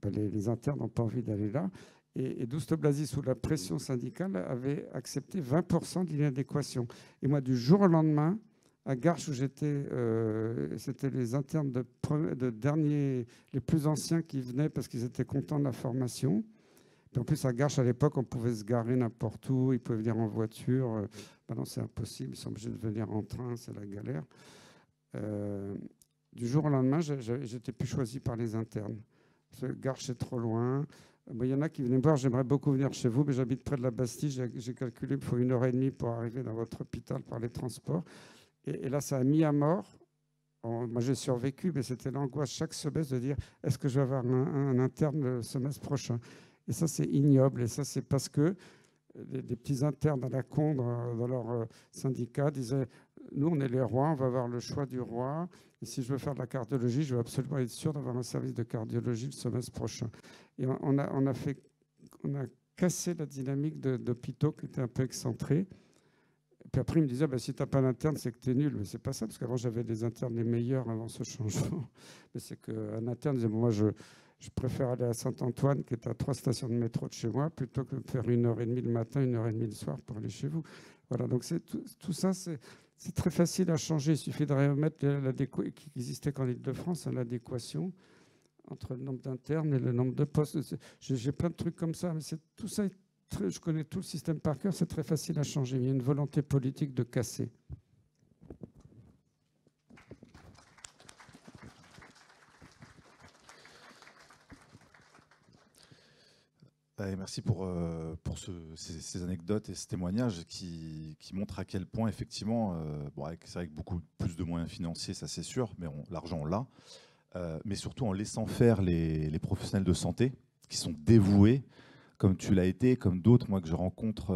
les internes n'ont pas envie d'aller là. Et Douste Blazy, sous la pression syndicale, avait accepté 20% d'inadéquation. Et moi, du jour au lendemain, à Garches où j'étais, c'était les internes de dernier, les plus anciens qui venaient parce qu'ils étaient contents de la formation. Puis en plus, à Garches, à l'époque, on pouvait se garer n'importe où, ils pouvaient venir en voiture. Maintenant, c'est impossible, ils sont obligés de venir en train, c'est la galère. Du jour au lendemain, j'étais plus choisi par les internes. Parce que Garches, c'est trop loin. Il y en a qui venaient me voir, j'aimerais beaucoup venir chez vous, mais j'habite près de la Bastille, j'ai calculé, il faut 1h30 pour arriver dans votre hôpital par les transports. Et là, ça a mis à mort. Moi, j'ai survécu, mais c'était l'angoisse chaque semestre de dire est-ce que je vais avoir un interne le semestre prochain? Et ça, c'est ignoble. Et ça, c'est parce que des petits internes à la con dans leur syndicat disaient nous, on est les rois, on va avoir le choix du roi. Et si je veux faire de la cardiologie, je veux absolument être sûr d'avoir un service de cardiologie le semestre prochain. Et on a cassé la dynamique d'hôpitaux qui était un peu excentrée. Puis après, il me disait, si tu n'as pas d'interne, c'est que tu es nul. Mais ce n'est pas ça, parce qu'avant, j'avais des internes les meilleurs avant ce changement. Mais c'est qu'un interne disait, moi, je préfère aller à Saint-Antoine, qui est à 3 stations de métro de chez moi, plutôt que de faire 1h30 le matin, 1h30 le soir pour aller chez vous. Voilà, donc tout ça, C'est très facile à changer. Il suffit de remettre qui existait qu'en Île-de-France, l'adéquation entre le nombre d'internes et le nombre de postes. J'ai plein de trucs comme ça, mais tout ça, je connais tout le système par cœur, c'est très facile à changer. Il y a une volonté politique de casser. Merci pour ces anecdotes et ce témoignage qui montrent à quel point, effectivement, c'est avec beaucoup plus de moyens financiers, ça c'est sûr, mais l'argent on l'a, mais surtout en laissant faire les professionnels de santé qui sont dévoués, comme tu l'as été, comme d'autres, moi, que je rencontre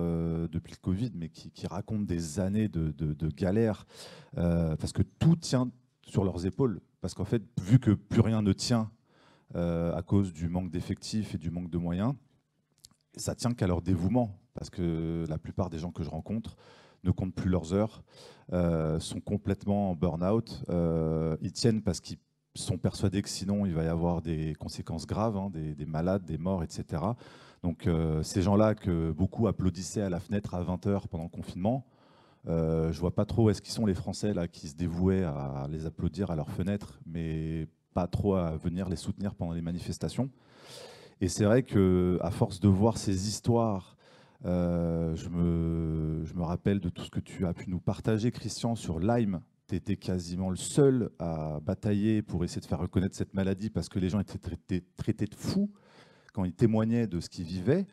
depuis le Covid, mais qui racontent des années de galères, parce que tout tient sur leurs épaules. Parce qu'en fait, vu que plus rien ne tient à cause du manque d'effectifs et du manque de moyens, ça tient qu'à leur dévouement, parce que la plupart des gens que je rencontre ne comptent plus leurs heures, sont complètement en burn-out. Ils tiennent parce qu'ils sont persuadés que sinon il va y avoir des conséquences graves, hein, des malades, des morts, etc. Donc ces gens-là que beaucoup applaudissaient à la fenêtre à 20h pendant le confinement, je vois pas trop où est-ce qu'ils sont les Français là, qui se dévouaient à les applaudir à leur fenêtre, mais pas trop à venir les soutenir pendant les manifestations. Et c'est vrai qu'à force de voir ces histoires, je me rappelle de tout ce que tu as pu nous partager, Christian, sur Lyme. Tu étais quasiment le seul à batailler pour essayer de faire reconnaître cette maladie parce que les gens étaient traités de fous quand ils témoignaient de ce qu'ils vivaient.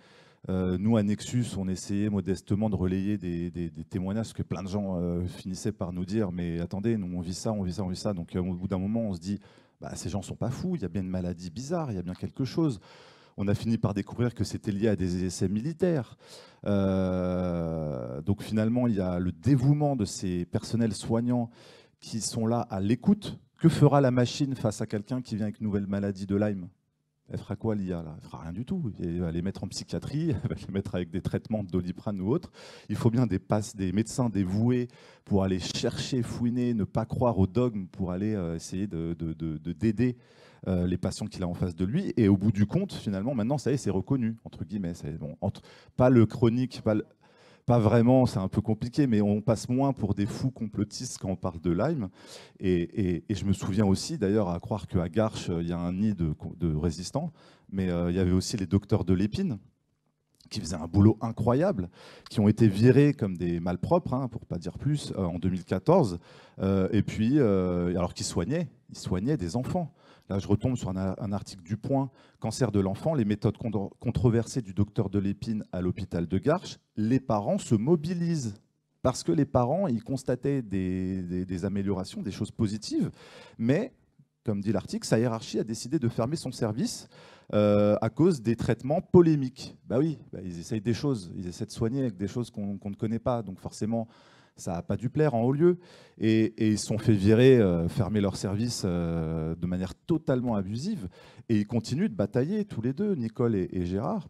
Nous, à Nexus, on essayait modestement de relayer des témoignages, parce que plein de gens finissaient par nous dire « mais attendez, nous on vit ça, on vit ça, on vit ça ». Donc au bout d'un moment, on se dit bah, « ces gens ne sont pas fous, il y a bien une maladie bizarre, il y a bien quelque chose ». On a fini par découvrir que c'était lié à des essais militaires. Donc finalement, il y a le dévouement de ces personnels soignants qui sont là à l'écoute. Que fera la machine face à quelqu'un qui vient avec une nouvelle maladie de Lyme ? Elle fera quoi, l'IA là ? Elle fera rien du tout. Elle va les mettre en psychiatrie, elle va les mettre avec des traitements de Doliprane ou autre. Il faut bien des médecins dévoués pour aller chercher, fouiner, ne pas croire au dogme, pour aller essayer d'aider les patients qu'il a en face de lui. Et au bout du compte, finalement, maintenant, ça y est, c'est reconnu, entre guillemets. Bon, pas le chronique, pas vraiment, c'est un peu compliqué, mais on passe moins pour des fous complotistes quand on parle de Lyme. Et je me souviens aussi, d'ailleurs, à croire qu'à Garches, il y a un nid de résistants, mais il y avait aussi les docteurs de l'épine, qui faisaient un boulot incroyable, qui ont été virés comme des malpropres, hein, pour ne pas dire plus, en 2014, et puis, alors qu'ils ils soignaient des enfants. Là, je retombe sur un article du Point, Cancer de l'enfant, les méthodes controversées du docteur de l'épine à l'hôpital de Garches. Les parents se mobilisent parce que les parents, ils constataient des améliorations, des choses positives, mais, comme dit l'article, sa hiérarchie a décidé de fermer son service à cause des traitements polémiques. Bah oui, ils essayent des choses, ils essaient de soigner avec des choses qu'on ne connaît pas, donc forcément, ça n'a pas dû plaire en haut lieu. Et ils se sont fait virer, fermer leur service de manière totalement abusive. Et ils continuent de batailler tous les deux, Nicole et Gérard,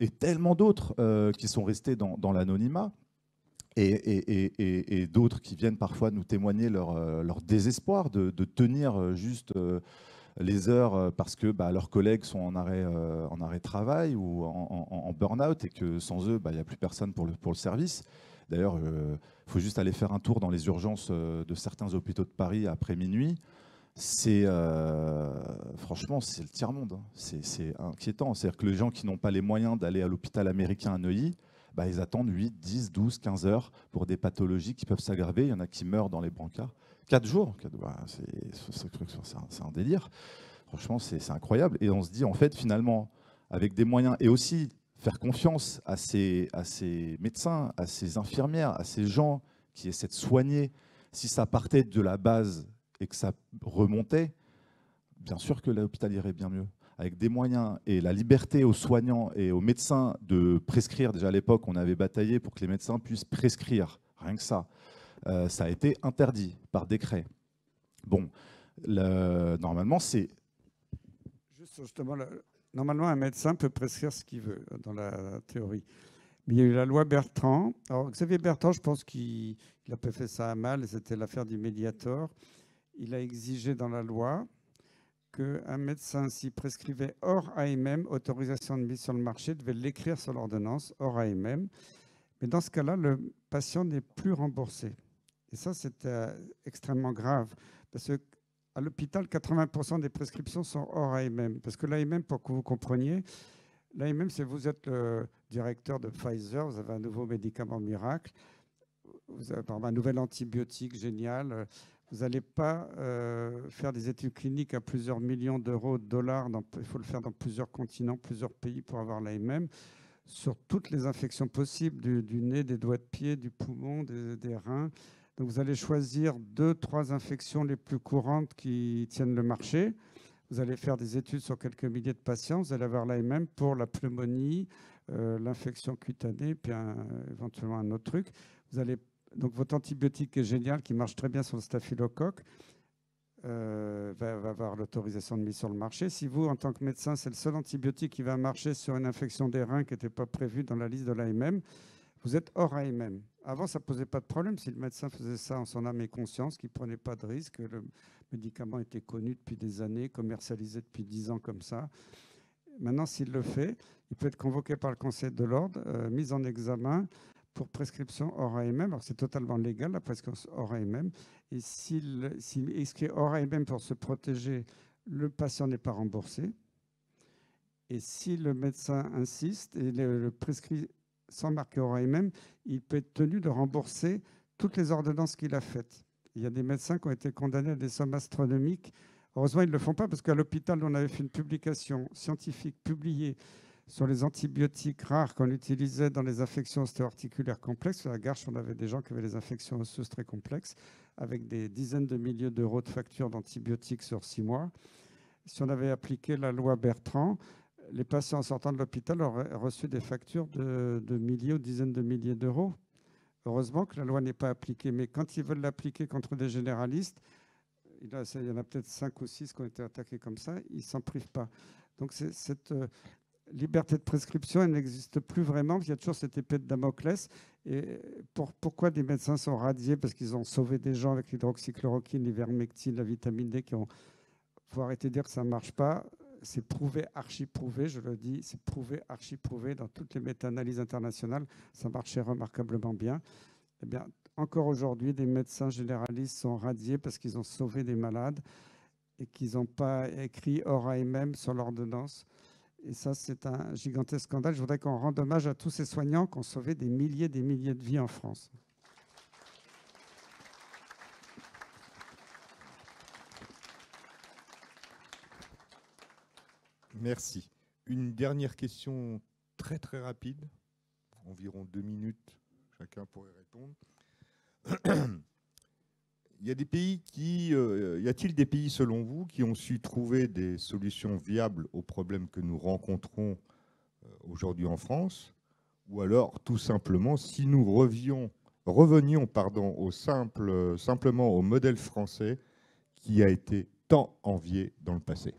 et tellement d'autres qui sont restés dans l'anonymat. Et d'autres qui viennent parfois nous témoigner leur désespoir de tenir juste les heures parce que leurs collègues sont en arrêt de travail ou en burn-out et que sans eux, il n'y a plus personne pour le service. D'ailleurs, il faut juste aller faire un tour dans les urgences de certains hôpitaux de Paris après minuit. Franchement, c'est le tiers-monde. Hein. C'est inquiétant. C'est-à-dire que les gens qui n'ont pas les moyens d'aller à l'hôpital américain à Neuilly, ils attendent 8, 10, 12, 15 heures pour des pathologies qui peuvent s'aggraver. Il y en a qui meurent dans les brancards. 4 jours, c'est un délire. Franchement, c'est incroyable. Et on se dit, en fait, finalement, avec des moyens, et aussi faire confiance à ces médecins, à ces infirmières, à ces gens qui essaient de soigner, si ça partait de la base et que ça remontait, bien sûr que l'hôpital irait bien mieux. Avec des moyens et la liberté aux soignants et aux médecins de prescrire. Déjà à l'époque, on avait bataillé pour que les médecins puissent prescrire, rien que ça. Ça a été interdit par décret. Bon, normalement, c'est... Justement, normalement, un médecin peut prescrire ce qu'il veut, dans la théorie. Mais il y a eu la loi Bertrand. Alors, Xavier Bertrand, je pense qu'il a pas fait ça à mal, c'était l'affaire du Mediator. Il a exigé dans la loi qu'un médecin, s'il prescrivait hors AMM, autorisation de mise sur le marché, devait l'écrire sur l'ordonnance, hors AMM. Mais dans ce cas-là, le patient n'est plus remboursé. Et ça, c'était extrêmement grave. Parce qu'à l'hôpital, 80% des prescriptions sont hors AMM. Parce que l'AMM, pour que vous compreniez, l'AMM, c'est vous êtes le directeur de Pfizer, vous avez un nouveau médicament miracle, vous avez un nouvel antibiotique génial. Vous n'allez pas faire des études cliniques à plusieurs millions d'euros, de dollars. Il faut le faire dans plusieurs continents, plusieurs pays pour avoir l'AMM, sur toutes les infections possibles, du nez, des doigts de pied, du poumon, des reins. Donc vous allez choisir 2-3 infections les plus courantes qui tiennent le marché. Vous allez faire des études sur quelques milliers de patients. Vous allez avoir l'AMM pour la pneumonie, l'infection cutanée, puis éventuellement un autre truc. Donc votre antibiotique qui est génial, qui marche très bien sur le staphylocoque, va avoir l'autorisation de mise sur le marché. Si vous, en tant que médecin, c'est le seul antibiotique qui va marcher sur une infection des reins qui n'était pas prévue dans la liste de l'AMM, vous êtes hors AMM. Avant, ça ne posait pas de problème si le médecin faisait ça en son âme et conscience, qu'il ne prenait pas de risque. Le médicament était connu depuis des années, commercialisé depuis 10 ans comme ça. Maintenant, s'il le fait, il peut être convoqué par le Conseil de l'Ordre, mis en examen pour prescription hors AMM. Alors, c'est totalement légal, la prescription hors AMM. Et ce qui est hors AMM pour se protéger, le patient n'est pas remboursé. Et si le médecin insiste et le prescrit sans marquer hors AMM, il peut être tenu de rembourser toutes les ordonnances qu'il a faites. Il y a des médecins qui ont été condamnés à des sommes astronomiques. Heureusement, ils ne le font pas parce qu'à l'hôpital, on avait fait une publication scientifique publiée sur les antibiotiques rares qu'on utilisait dans les infections ostéo-articulaires complexes. Sur la Garche, on avait des gens qui avaient des infections osseuses très complexes avec des dizaines de milliers d'euros de factures d'antibiotiques sur 6 mois. Si on avait appliqué la loi Bertrand, les patients en sortant de l'hôpital auraient reçu des factures de milliers ou dizaines de milliers d'euros. Heureusement que la loi n'est pas appliquée. Mais quand ils veulent l'appliquer contre des généralistes, il y en a peut-être 5 ou 6 qui ont été attaqués comme ça, ils ne s'en privent pas. Donc cette liberté de prescription, elle n'existe plus vraiment. Il y a toujours cette épée de Damoclès. Et pourquoi des médecins sont radiés? Parce qu'ils ont sauvé des gens avec l'hydroxychloroquine, l'ivermectine, la vitamine D. Il faut arrêter de dire que ça ne marche pas. C'est prouvé, archi-prouvé, je le dis, c'est prouvé, archi-prouvé dans toutes les méta-analyses internationales. Ça marchait remarquablement bien. Eh bien, encore aujourd'hui, des médecins généralistes sont radiés parce qu'ils ont sauvé des malades et qu'ils n'ont pas écrit hors AMM sur l'ordonnance. Et ça, c'est un gigantesque scandale. Je voudrais qu'on rende hommage à tous ces soignants qui ont sauvé des milliers de vies en France. Merci. Une dernière question très très rapide, environ 2 minutes, chacun pourrait répondre. Y a-t-il des pays selon vous qui ont su trouver des solutions viables aux problèmes que nous rencontrons aujourd'hui en France? Ou alors, tout simplement, si nous revenions simplement au modèle français qui a été tant envié dans le passé?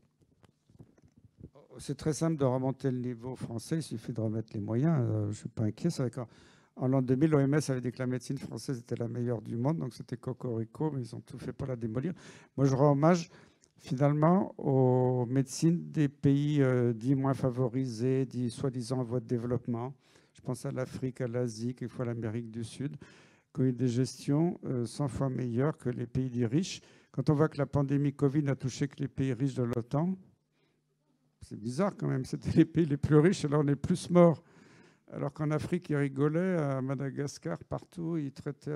C'est très simple de remonter le niveau français, il suffit de remettre les moyens. Je ne suis pas inquiet. C'est vrai qu'en l'an 2000, l'OMS avait dit que la médecine française était la meilleure du monde, donc c'était cocorico, mais ils ont tout fait pour la démolir. Moi, je rends hommage finalement aux médecines des pays dits moins favorisés, dits soi-disant en voie de développement. Je pense à l'Afrique, à l'Asie, quelquefois à l'Amérique du Sud, qui ont eu des gestions 100 fois meilleures que les pays dits riches. Quand on voit que la pandémie Covid n'a touché que les pays riches de l'OTAN, c'est bizarre quand même, c'était les pays les plus riches, et là on est plus morts. Alors qu'en Afrique, ils rigolaient, à Madagascar, partout, ils traitaient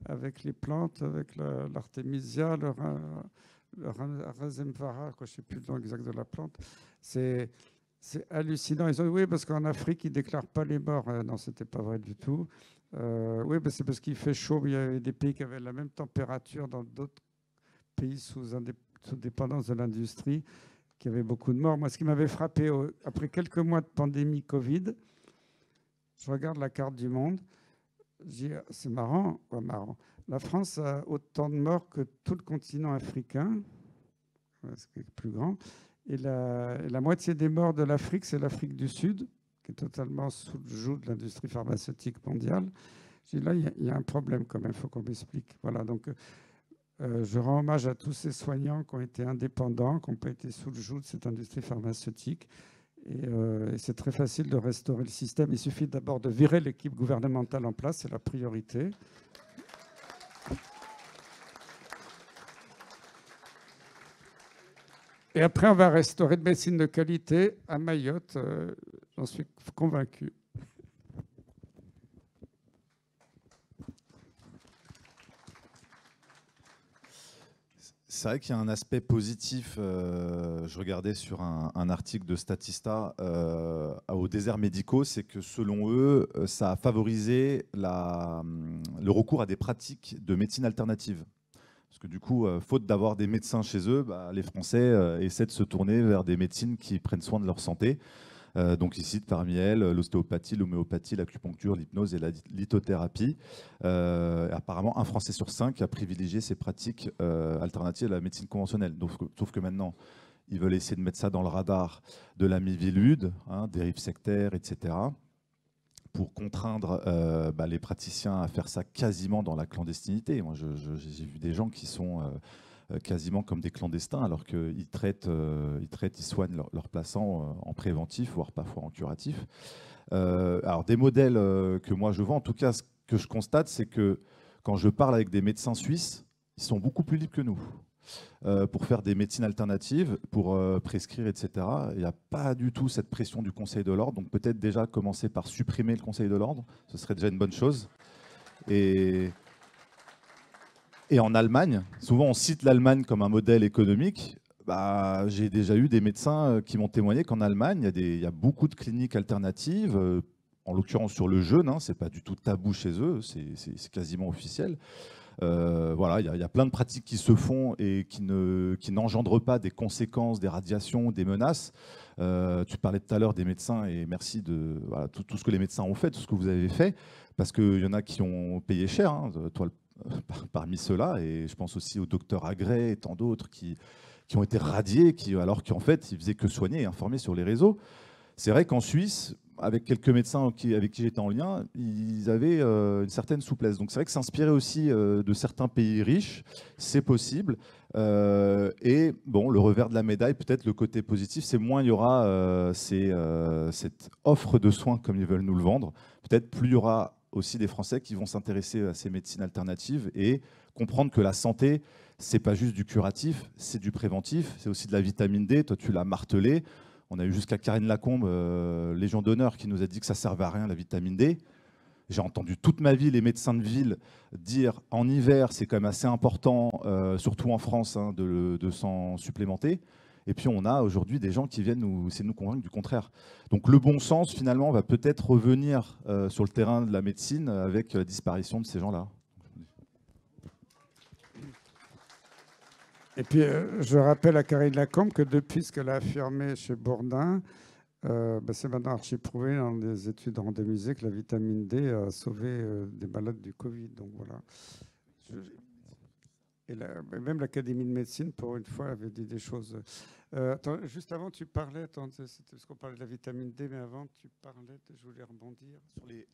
avec les plantes, avec l'artémisia, le razemvara, je ne sais plus le nom exact de la plante. C'est hallucinant. Ils ont dit oui, parce qu'en Afrique, ils ne déclarent pas les morts. Non, ce n'était pas vrai du tout. Oui, c'est parce qu'il fait chaud, mais il y avait des pays qui avaient la même température dans d'autres pays sous dépendance de l'industrie, qui avait beaucoup de morts. Moi, ce qui m'avait frappé, après quelques mois de pandémie Covid, je regarde la carte du monde, je dis, c'est marrant, ouais, marrant. La France a autant de morts que tout le continent africain, ce qui est plus grand, et la moitié des morts de l'Afrique, c'est l'Afrique du Sud, qui est totalement sous le joug de l'industrie pharmaceutique mondiale. Je dis, là, il y a un problème quand même, il faut qu'on m'explique. Voilà, donc je rends hommage à tous ces soignants qui ont été indépendants, qui n'ont pas été sous le joug de cette industrie pharmaceutique. Et c'est très facile de restaurer le système. Il suffit d'abord de virer l'équipe gouvernementale en place, c'est la priorité. Et après, on va restaurer de médecine de qualité à Mayotte, j'en suis convaincu. C'est vrai qu'il y a un aspect positif. Je regardais sur un article de Statista aux déserts médicaux, c'est que selon eux, ça a favorisé le recours à des pratiques de médecine alternative. Parce que du coup, faute d'avoir des médecins chez eux, les Français essaient de se tourner vers des médecines qui prennent soin de leur santé. Donc ici, parmi elles, l'ostéopathie, l'homéopathie, l'acupuncture, l'hypnose et la lithothérapie. Apparemment, un Français sur 5 a privilégié ces pratiques alternatives à la médecine conventionnelle. Donc, sauf que maintenant, ils veulent essayer de mettre ça dans le radar de la Miviludes, dérives sectaires, etc., pour contraindre les praticiens à faire ça quasiment dans la clandestinité. Moi, j'ai vu des gens qui sont quasiment comme des clandestins, alors qu'ils ils soignent leurs passants en préventif, voire parfois en curatif. Alors, des modèles que moi je vois, en tout cas, ce que je constate, c'est que quand je parle avec des médecins suisses, ils sont beaucoup plus libres que nous. Pour faire des médecines alternatives, pour prescrire, etc. Il n'y a pas du tout cette pression du Conseil de l'ordre. Donc peut-être déjà commencer par supprimer le Conseil de l'ordre, ce serait déjà une bonne chose. Et en Allemagne, souvent on cite l'Allemagne comme un modèle économique. J'ai déjà eu des médecins qui m'ont témoigné qu'en Allemagne, il y a beaucoup de cliniques alternatives, en l'occurrence sur le jeûne, c'est pas du tout tabou chez eux, c'est quasiment officiel. Voilà, il y a plein de pratiques qui se font et qui n'engendrent pas des conséquences, des radiations, des menaces. Tu parlais tout à l'heure des médecins et merci de tout ce que les médecins ont fait, tout ce que vous avez fait, parce qu'il y en a qui ont payé cher, toi parmi ceux-là, et je pense aussi au docteur Agré et tant d'autres qui ont été radiés, alors qu'en fait ils faisaient que soigner et informer sur les réseaux. C'est vrai qu'en Suisse, avec quelques médecins avec qui j'étais en lien, ils avaient une certaine souplesse. Donc c'est vrai que s'inspirer aussi de certains pays riches, c'est possible. Et bon, le revers de la médaille, peut-être le côté positif, c'est moins il y aura cette offre de soins comme ils veulent nous le vendre. Peut-être plus il y aura aussi des Français qui vont s'intéresser à ces médecines alternatives et comprendre que la santé, c'est pas juste du curatif, c'est du préventif, c'est aussi de la vitamine D. Toi, tu l'as martelé. On a eu jusqu'à Karine Lacombe, Légion d'honneur, qui nous a dit que ça ne servait à rien, la vitamine D. J'ai entendu toute ma vie les médecins de ville dire en hiver, c'est quand même assez important, surtout en France, de s'en supplémenter. Et puis on a aujourd'hui des gens qui viennent essayer de nous convaincre du contraire. Donc le bon sens, finalement, va peut-être revenir sur le terrain de la médecine avec la disparition de ces gens-là. Et puis, je rappelle à Karine Lacombe que depuis ce qu'elle a affirmé chez Bourdin, c'est maintenant archi-prouvé dans des études randomisées que la vitamine D a sauvé des malades du Covid. Donc voilà. Même l'Académie de médecine, pour une fois, avait dit des choses. Attends, juste avant, tu parlais, c'était parce qu'on parlait de la vitamine D, mais avant, tu parlais, je voulais rebondir. Sur les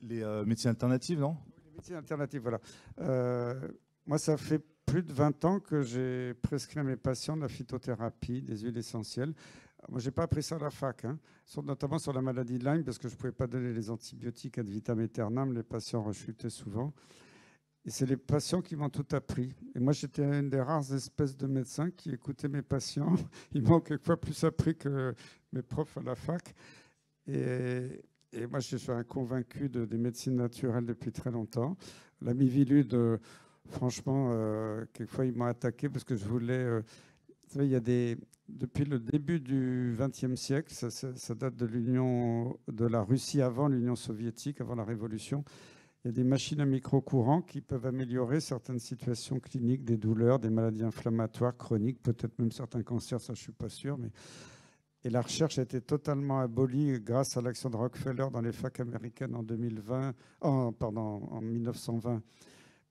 médecines alternatives, non ? Oui, les médecines alternatives, voilà. Moi, ça fait plus de 20 ans que j'ai prescrit à mes patients de la phytothérapie, des huiles essentielles. Moi, je n'ai pas appris ça à la fac, notamment sur la maladie de Lyme, parce que je ne pouvais pas donner les antibiotiques ad vitam aeternam. Les patients rechutaient souvent. Et c'est les patients qui m'ont tout appris. Et moi, j'étais une des rares espèces de médecins qui écoutaient mes patients. Ils m'ont quelquefois plus appris que mes profs à la fac. Et moi, je suis un convaincu des médecines naturelles depuis très longtemps. La Miviludes, franchement, quelquefois, ils m'ont attaqué parce que je voulais... vous savez, il y a depuis le début du XXe siècle, ça date de la Russie avant l'Union soviétique, avant la Révolution. Il y a des machines à micro-courant qui peuvent améliorer certaines situations cliniques, des douleurs, des maladies inflammatoires chroniques, peut-être même certains cancers, ça je ne suis pas sûr. Et la recherche a été totalement abolie grâce à l'action de Rockefeller dans les facs américaines en 1920,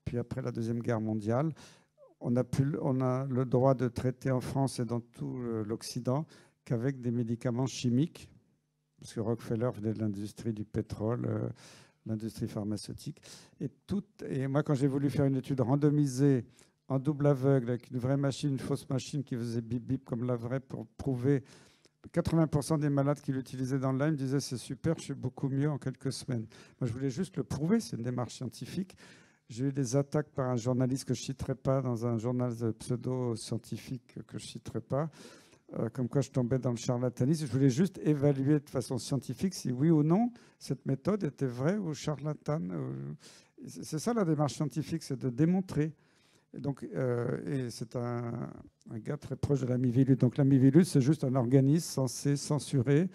puis après la Deuxième Guerre mondiale. On a le droit de traiter en France et dans tout l'Occident qu'avec des médicaments chimiques, parce que Rockefeller venait de l'industrie du pétrole, l'industrie pharmaceutique. Et moi, quand j'ai voulu faire une étude randomisée en double aveugle, avec une vraie machine, une fausse machine qui faisait bip-bip comme la vraie, pour prouver 80% des malades qui l'utilisaient dans le Lyme disaient c'est super, je suis beaucoup mieux en quelques semaines. Moi, je voulais juste le prouver, c'est une démarche scientifique. J'ai eu des attaques par un journaliste que je ne citerai pas, dans un journal pseudo-scientifique que je ne citerai pas, comme quoi je tombais dans le charlatanisme. Je voulais juste évaluer de façon scientifique si oui ou non cette méthode était vraie ou charlatane. C'est ça la démarche scientifique, c'est de démontrer. Et donc, et c'est un gars très proche de la Miviludes. Donc la Miviludes, c'est juste un organisme censé censurer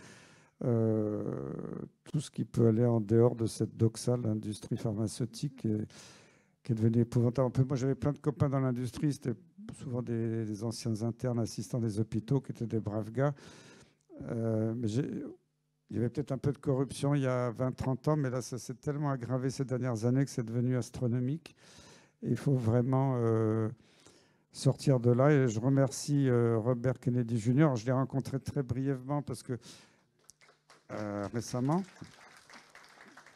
tout ce qui peut aller en dehors de cette doxa, l'industrie pharmaceutique, qui est devenue épouvantable. Moi, j'avais plein de copains dans l'industrie, c'était souvent des anciens internes, assistants des hôpitaux, qui étaient des braves gars. Mais il y avait peut-être un peu de corruption il y a 20-30 ans, mais là, ça s'est tellement aggravé ces dernières années que c'est devenu astronomique. Et il faut vraiment sortir de là. Et je remercie Robert Kennedy Jr. Je l'ai rencontré très brièvement parce que récemment,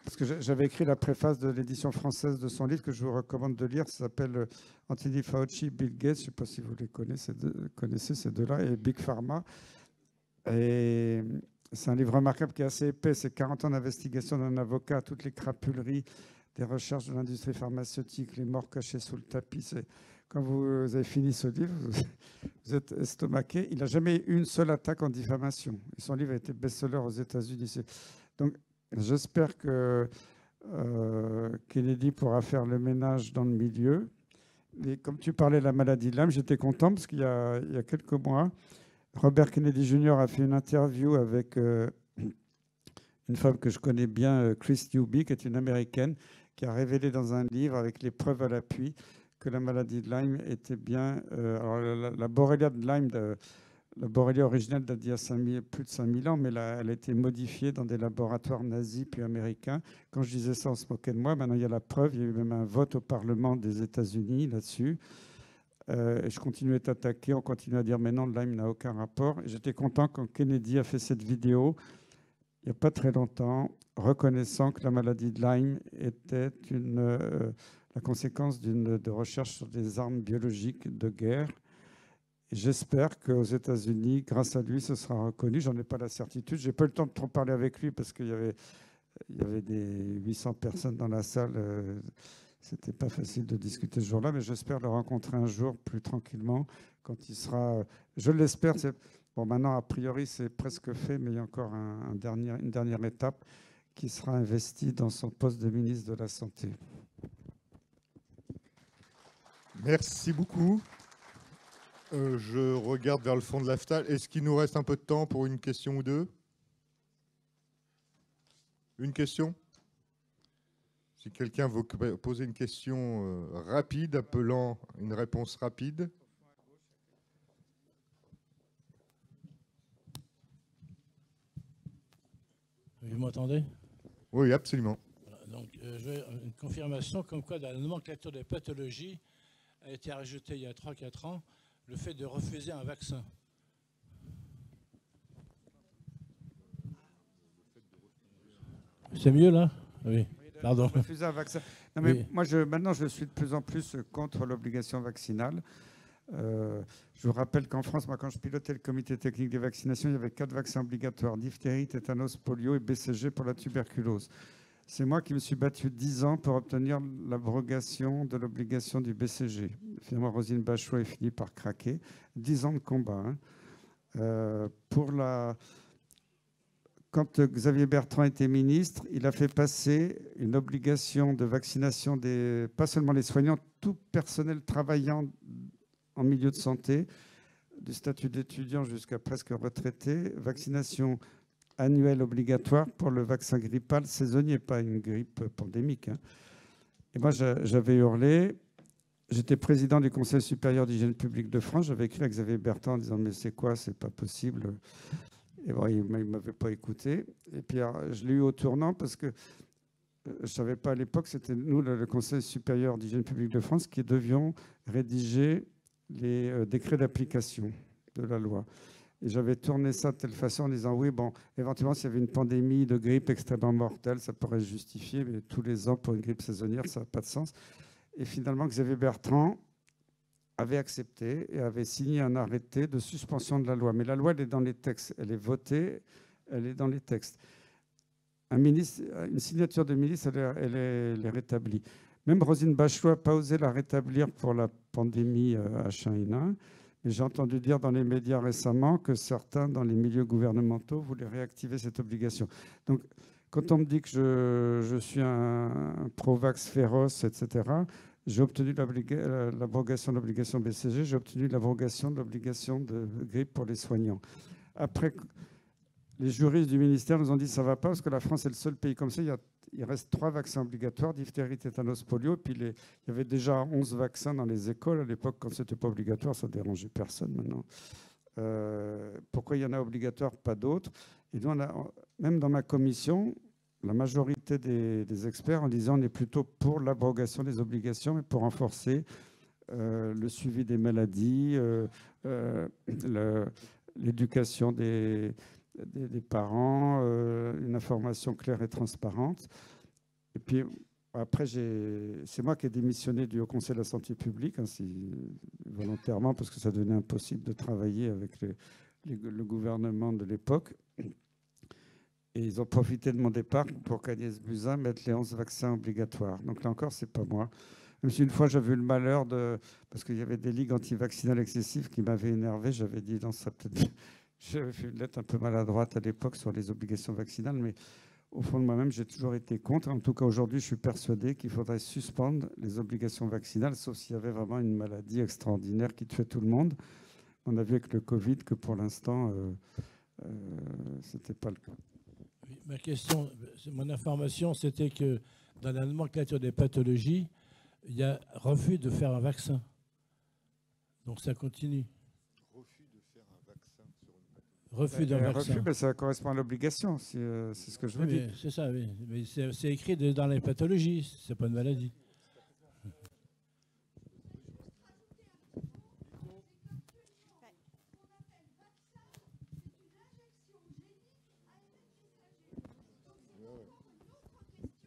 parce que j'avais écrit la préface de l'édition française de son livre que je vous recommande de lire. Ça s'appelle Anthony Fauci, Bill Gates. Je ne sais pas si vous les connaissez ces deux-là, et Big Pharma. Et c'est un livre remarquable qui est assez épais. C'est 40 ans d'investigation d'un avocat, toutes les crapuleries des recherches de l'industrie pharmaceutique, les morts cachées sous le tapis. Quand vous avez fini ce livre, vous êtes estomaqué. Il n'a jamais eu une seule attaque en diffamation. Et son livre a été best-seller aux États-Unis. Donc, j'espère que Kennedy pourra faire le ménage dans le milieu. Et comme tu parlais de la maladie de Lyme, j'étais content parce qu'il y a quelques mois, Robert Kennedy Jr. a fait une interview avec une femme que je connais bien, Chris Newby, qui est une Américaine, qui a révélé dans un livre avec les preuves à l'appui que la maladie de Lyme était bien... alors la Borrelia de Lyme, la Borrelia originale date d'il y a plus de 5000 ans, mais elle a été modifiée dans des laboratoires nazis puis américains. Quand je disais ça, on se moquait de moi. Maintenant, il y a la preuve. Il y a eu même un vote au Parlement des États-Unis là-dessus. Et je continuais à t'attaquer. On continue à dire, mais non, Lyme n'a aucun rapport. Et j'étais content quand Kennedy a fait cette vidéo, il n'y a pas très longtemps, reconnaissant que la maladie de Lyme était la conséquence de recherche sur des armes biologiques de guerre. J'espère qu'aux États-Unis, grâce à lui, ce sera reconnu. J'en ai pas la certitude. J'ai pas eu le temps de trop parler avec lui parce qu'il y avait des 800 personnes dans la salle. C'était pas facile de discuter ce jour-là, mais j'espère le rencontrer un jour plus tranquillement quand il sera. Je l'espère. Bon, maintenant, a priori, c'est presque fait, mais il y a encore une dernière étape qui sera investie dans son poste de ministre de la Santé. Merci beaucoup. Je regarde vers le fond de la salle. Est-ce qu'il nous reste un peu de temps pour une question ou deux? Une question? Si quelqu'un veut poser une question rapide, appelant une réponse rapide. Vous m'entendez? Oui, absolument. Voilà, donc, je veux une confirmation comme quoi dans la nomenclature des pathologies a été rajouté il y a 3-4 ans le fait de refuser un vaccin. C'est mieux là? Oui. Pardon. Refuser un vaccin. Non, mais Oui. moi, maintenant, je suis de plus en plus contre l'obligation vaccinale. Je vous rappelle qu'en France, moi, quand je pilotais le comité technique des vaccinations, il y avait 4 vaccins obligatoires: diphtérie, tétanos, polio et BCG pour la tuberculose. C'est moi qui me suis battu 10 ans pour obtenir l'abrogation de l'obligation du BCG. Finalement, Roselyne Bachelot a fini par craquer. 10 ans de combat. Quand Xavier Bertrand était ministre, il a fait passer une obligation de vaccination pas seulement les soignants, tout personnel travaillant en milieu de santé, du statut d'étudiant jusqu'à presque retraité, vaccination annuelle obligatoire pour le vaccin grippal saisonnier, pas une grippe pandémique. Et moi, j'avais hurlé. J'étais président du Conseil supérieur d'hygiène publique de France. J'avais écrit à Xavier Bertrand en disant « Mais c'est quoi? C'est pas possible ». Et bon, il ne m'avait pas écouté. Et puis, alors, je l'ai eu au tournant parce que je ne savais pas à l'époque, c'était nous, le Conseil supérieur d'hygiène publique de France, qui devions rédiger les décrets d'application de la loi. Et j'avais tourné ça de telle façon en disant oui, bon, éventuellement, s'il y avait une pandémie de grippe extrêmement mortelle, ça pourrait se justifier, mais tous les ans, pour une grippe saisonnière, ça n'a pas de sens. Et finalement, Xavier Bertrand avait accepté et avait signé un arrêté de suspension de la loi. Mais la loi, elle est dans les textes. Elle est votée, elle est dans les textes. Une signature de ministre, elle est rétablie. Même Roselyne Bachelot n'a pas osé la rétablir pour la pandémie H1N1. Mais j'ai entendu dire dans les médias récemment que certains, dans les milieux gouvernementaux, voulaient réactiver cette obligation. Donc, quand on me dit que je suis un pro-vax féroce, etc., j'ai obtenu l'abrogation de l'obligation BCG, j'ai obtenu l'abrogation de l'obligation de grippe pour les soignants. Après, les juristes du ministère nous ont dit que ça ne va pas parce que la France est le seul pays comme ça. Il reste 3 vaccins obligatoires, diphtérie, tétanos, polio. Puis il y avait déjà 11 vaccins dans les écoles. À l'époque, quand ce n'était pas obligatoire, ça ne dérangeait personne maintenant. Pourquoi il y en a obligatoire, pas d'autres? Et nous, même dans ma commission, la majorité des experts en disant on est plutôt pour l'abrogation des obligations, mais pour renforcer le suivi des maladies, l'éducation des parents, une information claire et transparente. Et puis après, c'est moi qui ai démissionné du Haut Conseil de la Santé publique, volontairement, parce que ça devenait impossible de travailler avec le gouvernement de l'époque. Et ils ont profité de mon départ pour qu'Agnès Buzyn mette les 11 vaccins obligatoires. Donc là encore, c'est pas moi. Même si une fois, j'avais eu le malheur parce qu'il y avait des ligues antivaccinales excessives qui m'avaient énervé, j'avais dit, non, ça peut-être... J'avais fait une lettre un peu maladroite à l'époque sur les obligations vaccinales, mais au fond de moi-même, j'ai toujours été contre. En tout cas, aujourd'hui, je suis persuadé qu'il faudrait suspendre les obligations vaccinales, sauf s'il y avait vraiment une maladie extraordinaire qui tuait tout le monde. On a vu avec le Covid que pour l'instant, ce n'était pas le cas. Oui, ma question, mon information, c'était que dans la nomenclature des pathologies, il y a refus de faire un vaccin. Donc ça continue. Refus d'un vaccin. Refus, ça correspond à l'obligation, c'est ce que je vous dis. C'est ça, oui. Mais c'est écrit dans les pathologies, c'est pas une maladie.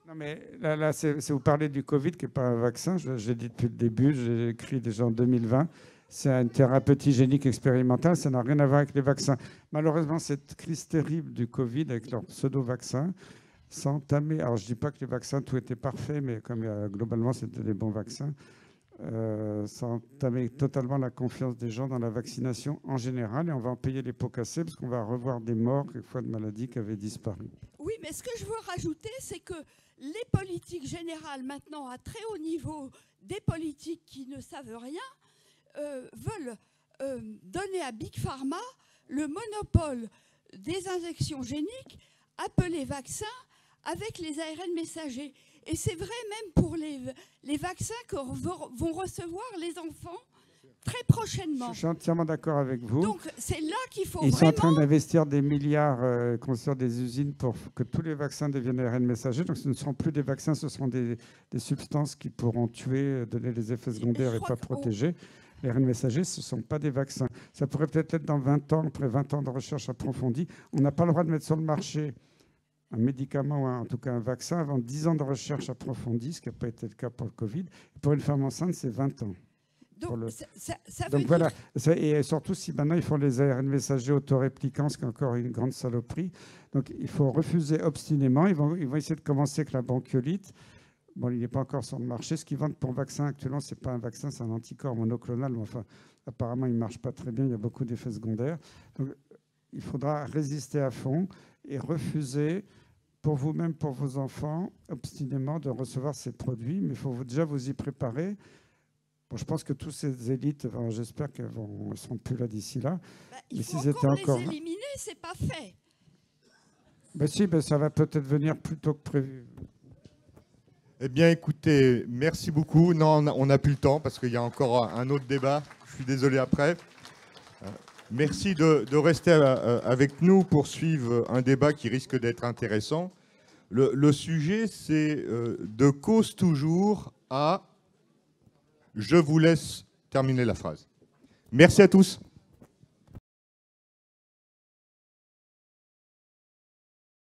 Non, mais là vous parlez du Covid, qui n'est pas un vaccin. J'ai dit depuis le début, j'ai écrit déjà en 2020. C'est une thérapeutique génique expérimentale, ça n'a rien à voir avec les vaccins. Malheureusement, cette crise terrible du Covid avec leurs pseudo-vaccins, ça a entamé, alors je ne dis pas que les vaccins, tout était parfait, mais comme globalement, c'était des bons vaccins, ça a entamé totalement la confiance des gens dans la vaccination en général, et on va en payer les pots cassés, parce qu'on va revoir des morts, quelquefois de maladies qui avaient disparu. Oui, mais ce que je veux rajouter, c'est que les politiques générales, maintenant, à très haut niveau, des politiques qui ne savent rien, veulent donner à Big Pharma le monopole des injections géniques appelées vaccins avec les ARN messagers. Et c'est vrai même pour les vaccins que vont recevoir les enfants très prochainement. Je suis entièrement d'accord avec vous. Donc c'est là qu'il faut Ils vraiment... sont en train d'investir des milliards, construire des usines pour que tous les vaccins deviennent ARN messagers. Donc ce ne seront plus des vaccins, ce seront des substances qui pourront tuer, donner des effets secondaires et pas protéger. Les ARN messagers, ce ne sont pas des vaccins. Ça pourrait peut-être être dans 20 ans, après 20 ans de recherche approfondie. On n'a pas le droit de mettre sur le marché un médicament ou en tout cas un vaccin avant 10 ans de recherche approfondie, ce qui n'a pas été le cas pour le Covid. Pour une femme enceinte, c'est 20 ans. Donc, ça veut Donc dire... voilà, et surtout si maintenant ils font les ARN messagers autoréplicants, ce qui est encore une grande saloperie. Donc il faut refuser obstinément. Ils vont essayer de commencer avec la bronchiolite. Bon, il n'est pas encore sur le marché. Ce qu'ils vendent pour vaccin actuellement, ce n'est pas un vaccin, c'est un anticorps monoclonal. Mais enfin, apparemment, il ne marche pas très bien. Il y a beaucoup d'effets secondaires. Donc, il faudra résister à fond et refuser, pour vous-même, pour vos enfants, obstinément de recevoir ces produits. Mais il faut déjà vous y préparer. Bon, je pense que toutes ces élites, j'espère qu'elles ne seront plus là d'ici là. Il faut encore les éliminer, ce n'est pas fait. Ben si, ça va peut-être venir plus tôt que prévu. Eh bien, écoutez, merci beaucoup. Non, on n'a plus le temps parce qu'il y a encore un autre débat. Je suis désolé après. Merci de rester avec nous pour suivre un débat qui risque d'être intéressant. Le sujet, c'est de cause toujours à... Je vous laisse terminer la phrase. Merci à tous.